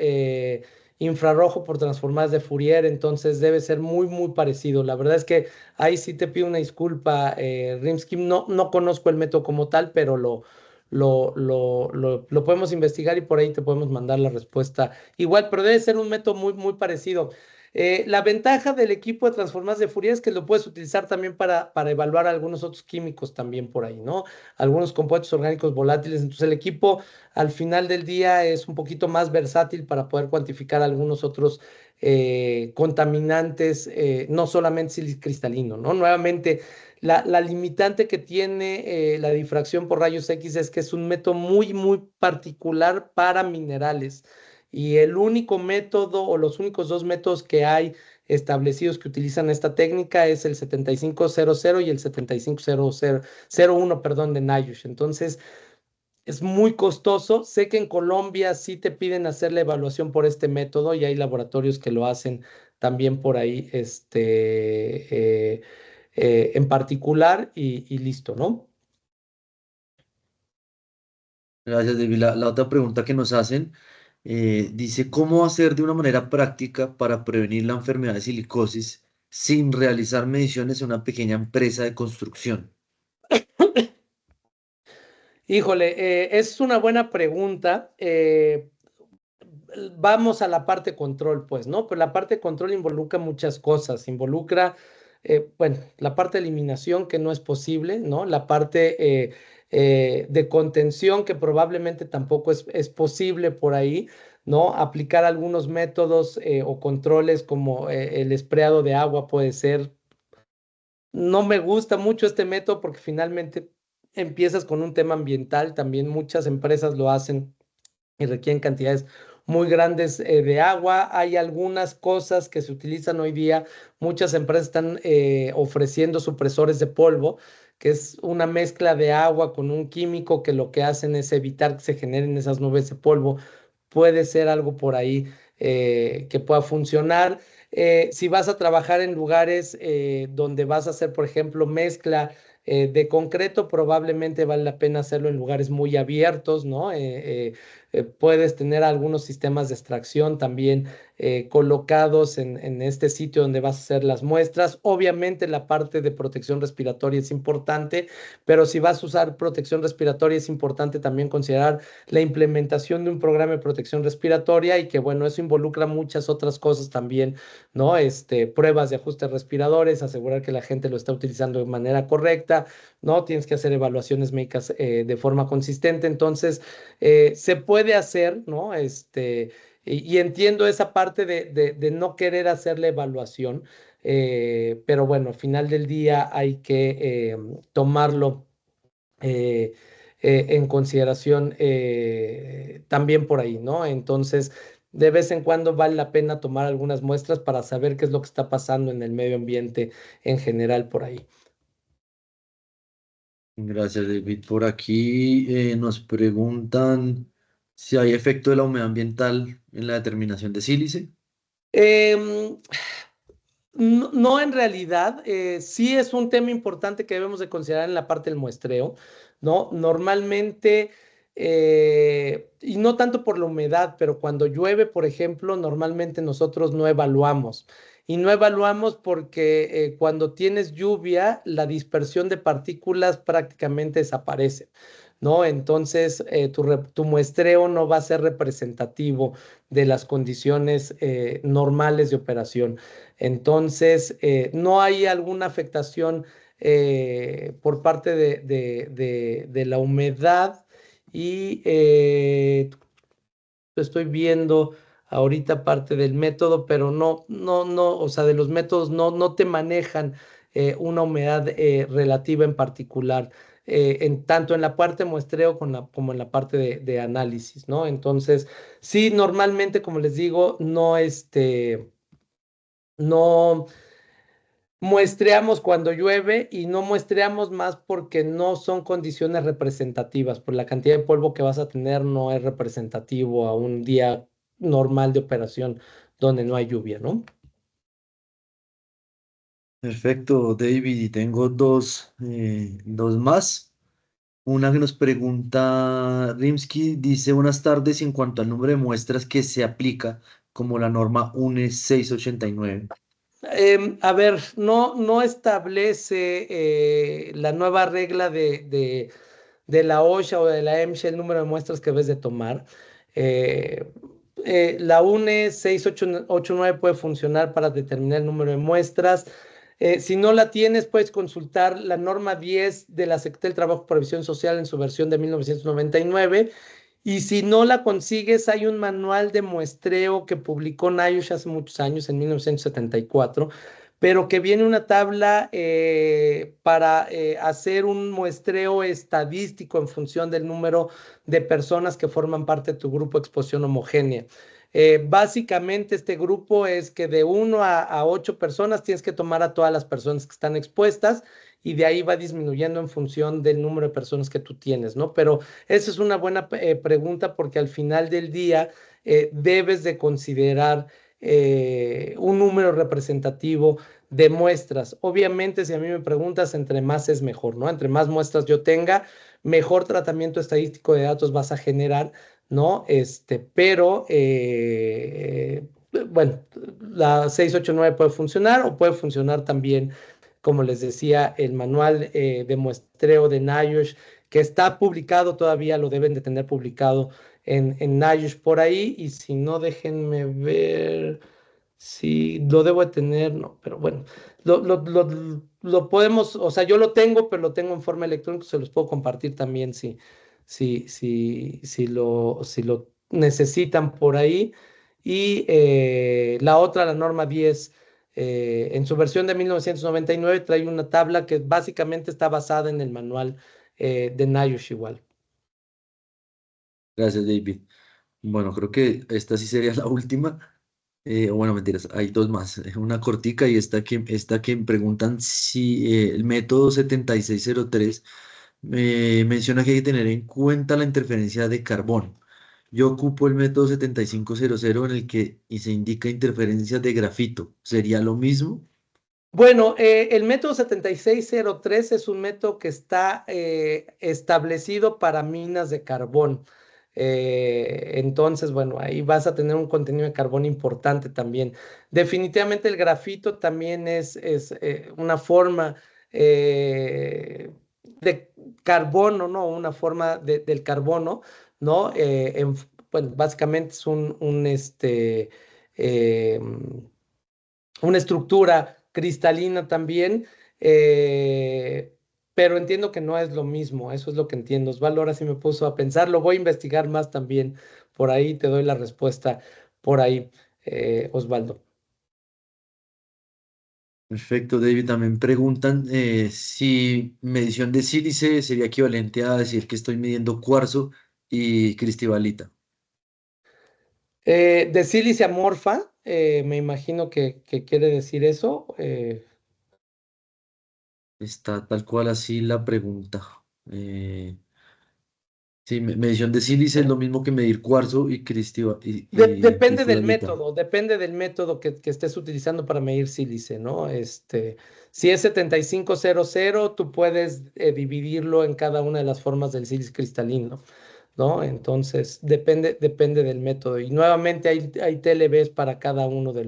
infrarrojo por transformadas de Fourier, entonces debe ser muy, muy parecido. La verdad es que ahí sí te pido una disculpa, Rimsky, no conozco el método como tal, pero lo podemos investigar y por ahí te podemos mandar la respuesta igual, pero debe ser un método muy, muy parecido. La ventaja del equipo de transformadas de Fourier es que lo puedes utilizar también para evaluar algunos otros químicos también por ahí, ¿no? Algunos compuestos orgánicos volátiles. Entonces el equipo al final del día es un poquito más versátil para poder cuantificar algunos otros contaminantes, no solamente silicristalino, ¿no? Nuevamente, la limitante que tiene la difracción por rayos X es que es un método muy, muy particular para minerales. Y el único método o los únicos dos métodos que hay establecidos que utilizan esta técnica es el 7500 y el 7501, perdón, de NIOSH. Entonces, es muy costoso. Sé que en Colombia sí te piden hacer la evaluación por este método y hay laboratorios que lo hacen también por ahí, en particular y listo, ¿no? Gracias, David. La otra pregunta que nos hacen dice, ¿cómo hacer de una manera práctica para prevenir la enfermedad de silicosis sin realizar mediciones en una pequeña empresa de construcción? Híjole, es una buena pregunta. Vamos a la parte control, pues, ¿no? Pero la parte control involucra muchas cosas. Involucra, bueno, la parte de eliminación que no es posible, ¿no? La parte de contención que probablemente tampoco es posible por ahí, ¿no? Aplicar algunos métodos o controles como el espreado de agua puede ser. No me gusta mucho este método porque finalmente empiezas con un tema ambiental. También muchas empresas lo hacen y requieren cantidades muy grandes de agua. Hay algunas cosas que se utilizan hoy día. Muchas empresas están ofreciendo supresores de polvo, que es una mezcla de agua con un químico que lo que hacen es evitar que se generen esas nubes de polvo. Puede ser algo por ahí que pueda funcionar. Si vas a trabajar en lugares donde vas a hacer, por ejemplo, mezcla de concreto, probablemente vale la pena hacerlo en lugares muy abiertos, ¿no? Puedes tener algunos sistemas de extracción también colocados en este sitio donde vas a hacer las muestras. Obviamente la parte de protección respiratoria es importante, pero si vas a usar protección respiratoria es importante también considerar la implementación de un programa de protección respiratoria y que bueno, eso involucra muchas otras cosas también, ¿no? Pruebas de ajustes respiradores, asegurar que la gente lo está utilizando de manera correcta, ¿no? Tienes que hacer evaluaciones médicas de forma consistente. Entonces, se puede hacer, ¿no? Y entiendo esa parte de no querer hacer la evaluación, pero bueno, al final del día hay que tomarlo eh, en consideración también por ahí, ¿no? Entonces, de vez en cuando vale la pena tomar algunas muestras para saber qué es lo que está pasando en el medio ambiente en general por ahí. Gracias, David. Por aquí nos preguntan si hay efecto de la humedad ambiental en la determinación de sílice. Em, No, no, en realidad, sí es un tema importante que debemos de considerar en la parte del muestreo, ¿no? Normalmente, y no tanto por la humedad, pero cuando llueve, por ejemplo, normalmente nosotros no evaluamos. Y no evaluamos porque cuando tienes lluvia, la dispersión de partículas prácticamente desaparece, ¿no? Entonces, tu muestreo no va a ser representativo de las condiciones normales de operación. Entonces, no hay alguna afectación por parte de la humedad y estoy viendo ahorita parte del método, pero no, o sea, de los métodos no te manejan una humedad relativa en particular, tanto en la parte muestreo como en la parte de análisis, ¿no? Entonces, sí, normalmente, como les digo, no muestreamos cuando llueve y no muestreamos más porque no son condiciones representativas, por la cantidad de polvo que vas a tener no es representativo a un día normal de operación donde no hay lluvia, ¿no? Perfecto, David. Y tengo dos más. Una que nos pregunta Rimsky, dice, buenas tardes, en cuanto al número de muestras que se aplica como la norma UNE 689. A ver, no establece la nueva regla de la OSHA o de la EMSHA el número de muestras que debes de tomar. Eh, la UNE 6889 puede funcionar para determinar el número de muestras. Si no la tienes, puedes consultar la norma 10 de la Secretaría del Trabajo y Previsión Social en su versión de 1999. Y si no la consigues, hay un manual de muestreo que publicó NIOSH hace muchos años, en 1974, pero que viene una tabla para hacer un muestreo estadístico en función del número de personas que forman parte de tu grupo de exposición homogénea. Básicamente este grupo es que de 1 a 8 personas tienes que tomar a todas las personas que están expuestas y de ahí va disminuyendo en función del número de personas que tú tienes, ¿no? Pero esa es una buena pregunta porque al final del día debes de considerar un número representativo de muestras. Obviamente, si a mí me preguntas, entre más es mejor, ¿no? Entre más muestras yo tenga, mejor tratamiento estadístico de datos vas a generar, ¿no? Pero, bueno, la 689 puede funcionar o puede funcionar también, como les decía, el manual de muestreo de NIOSH, que está publicado todavía, lo deben de tener publicado en NIOSH por ahí, y si no, déjenme ver si lo debo de tener, no, pero bueno, lo podemos, o sea, yo lo tengo, pero lo tengo en forma electrónica, se los puedo compartir también si lo necesitan por ahí. Y la otra, la norma 10, en su versión de 1999, trae una tabla que básicamente está basada en el manual de NIOSH igual. Gracias, David. Bueno, creo que esta sí sería la última. O bueno, mentiras, hay dos más. Una cortica y esta que preguntan si el método 7603 menciona que hay que tener en cuenta la interferencia de carbón. Yo ocupo el método 7500 en el que y se indica interferencia de grafito. ¿Sería lo mismo? Bueno, el método 7603 es un método que está establecido para minas de carbón. Entonces, bueno, ahí vas a tener un contenido de carbón importante también. Definitivamente el grafito también es una forma de carbono, ¿no? Una forma del carbono, ¿no? Bueno, básicamente es em, una estructura cristalina también, eh, pero entiendo que no es lo mismo, eso es lo que entiendo. Osvaldo ahora sí me puso a pensar, lo voy a investigar más también, por ahí te doy la respuesta, por ahí, Osvaldo. Perfecto, David. También preguntan si medición de sílice sería equivalente a decir que estoy midiendo cuarzo y cristibalita. De sílice amorfa, me imagino que quiere decir eso. Está tal cual así la pregunta. Sí, medición de sílice es lo mismo que medir cuarzo y, y cristibalita. Depende del método que estés utilizando para medir sílice, ¿no? Si es 7500, tú puedes dividirlo en cada una de las formas del sílice cristalino, ¿no? Entonces, depende del método. Y nuevamente hay TLBs para cada uno de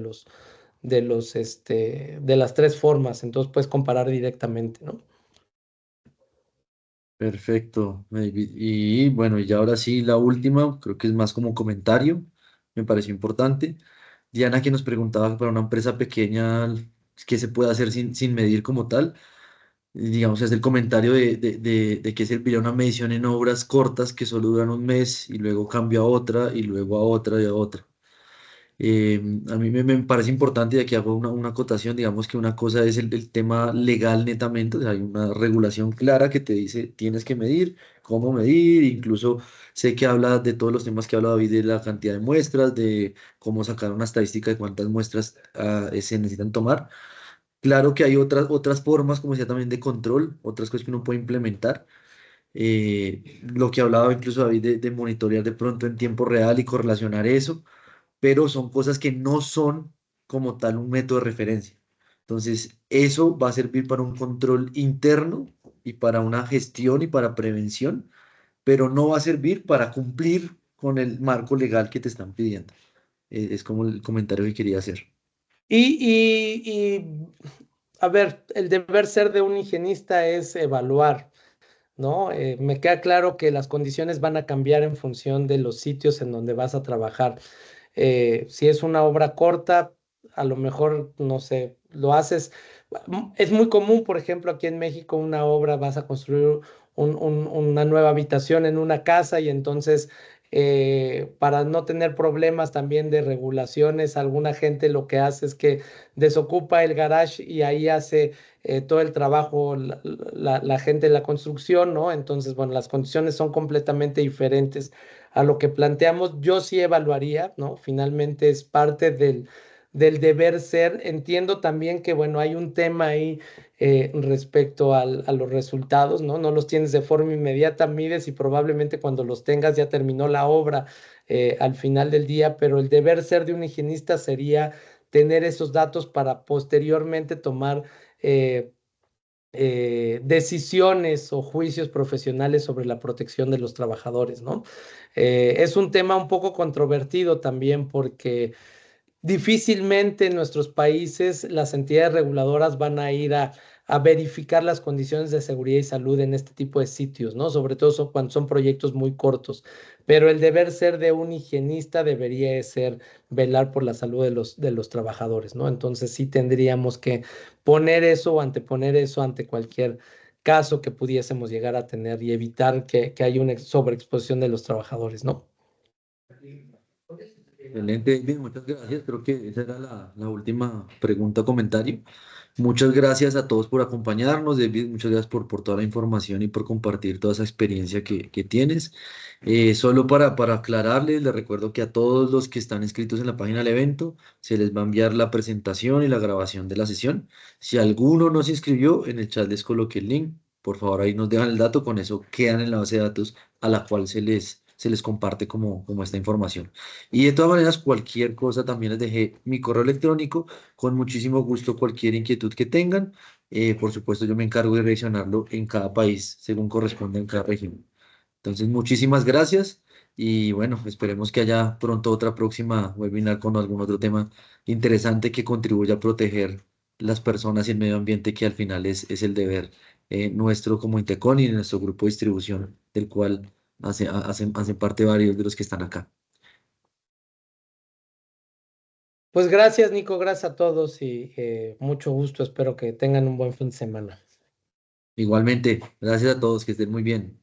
las tres formas, entonces puedes comparar directamente, ¿no? Perfecto, David. Y bueno, y ya ahora sí, la última, creo que es más como comentario, me pareció importante. Diana, que nos preguntaba para una empresa pequeña, ¿qué se puede hacer sin medir como tal? Y digamos, es el comentario de que serviría una medición en obras cortas que solo duran un mes y luego cambia a otra y luego a otra y a otra. A mí me parece importante y aquí hago una acotación, digamos que una cosa es el tema legal netamente, o sea, hay una regulación clara que te dice tienes que medir, cómo medir, incluso sé que habla de todos los temas que habla David, de la cantidad de muestras, de cómo sacar una estadística de cuántas muestras se necesitan tomar. Claro que hay otras formas, como decía también, de control, otras cosas que uno puede implementar. Lo que hablaba incluso David de monitorear de pronto en tiempo real y correlacionar eso, pero son cosas que no son como tal un método de referencia. Entonces, eso va a servir para un control interno y para una gestión y para prevención, pero no va a servir para cumplir con el marco legal que te están pidiendo. Es como el comentario que quería hacer. A ver, el deber ser de un higienista es evaluar, ¿no? Me queda claro que las condiciones van a cambiar en función de los sitios en donde vas a trabajar. Si es una obra corta, a lo mejor, no sé, lo haces. Es muy común, por ejemplo, aquí en México, una obra, vas a construir una nueva habitación en una casa y entonces, para no tener problemas también de regulaciones, alguna gente lo que hace es que desocupa el garage y ahí hace todo el trabajo la gente de la construcción, ¿no? Entonces, bueno, las condiciones son completamente diferentes a lo que planteamos. Yo sí evaluaría, ¿no? Finalmente es parte del deber ser. Entiendo también que, bueno, hay un tema ahí respecto a los resultados, ¿no? No los tienes de forma inmediata, mides y probablemente cuando los tengas ya terminó la obra al final del día, pero el deber ser de un higienista sería tener esos datos para posteriormente tomar eh, decisiones o juicios profesionales sobre la protección de los trabajadores, ¿no? Es un tema un poco controvertido también porque difícilmente en nuestros países las entidades reguladoras van a ir a verificar las condiciones de seguridad y salud en este tipo de sitios, ¿no? Sobre todo cuando son proyectos muy cortos. Pero el deber ser de un higienista debería de ser velar por la salud de los trabajadores, ¿no? Entonces sí tendríamos que poner eso o anteponer eso ante cualquier caso que pudiésemos llegar a tener y evitar que haya una sobreexposición de los trabajadores, ¿no? Excelente, David, muchas gracias. Creo que esa era la última pregunta o comentario. Muchas gracias a todos por acompañarnos, David. Muchas gracias por toda la información y por compartir toda esa experiencia que tienes. Solo para aclararles, les recuerdo que a todos los que están inscritos en la página del evento se les va a enviar la presentación y la grabación de la sesión. Si alguno no se inscribió, en el chat les coloqué el link. Por favor, ahí nos dejan el dato. Con eso quedan en la base de datos a la cual se les comparte como esta información. Y de todas maneras, cualquier cosa también les dejé mi correo electrónico. Con muchísimo gusto, cualquier inquietud que tengan. Por supuesto, yo me encargo de reaccionarlo en cada país, según corresponde en cada región. Entonces, muchísimas gracias y bueno, esperemos que haya pronto otra próxima webinar con algún otro tema interesante que contribuya a proteger las personas y el medio ambiente, que al final es el deber nuestro como Intecon y de nuestro grupo de distribución, del cual hacen parte varios de los que están acá. Pues gracias, Nico, gracias a todos y mucho gusto. Espero que tengan un buen fin de semana. Igualmente, gracias a todos, que estén muy bien.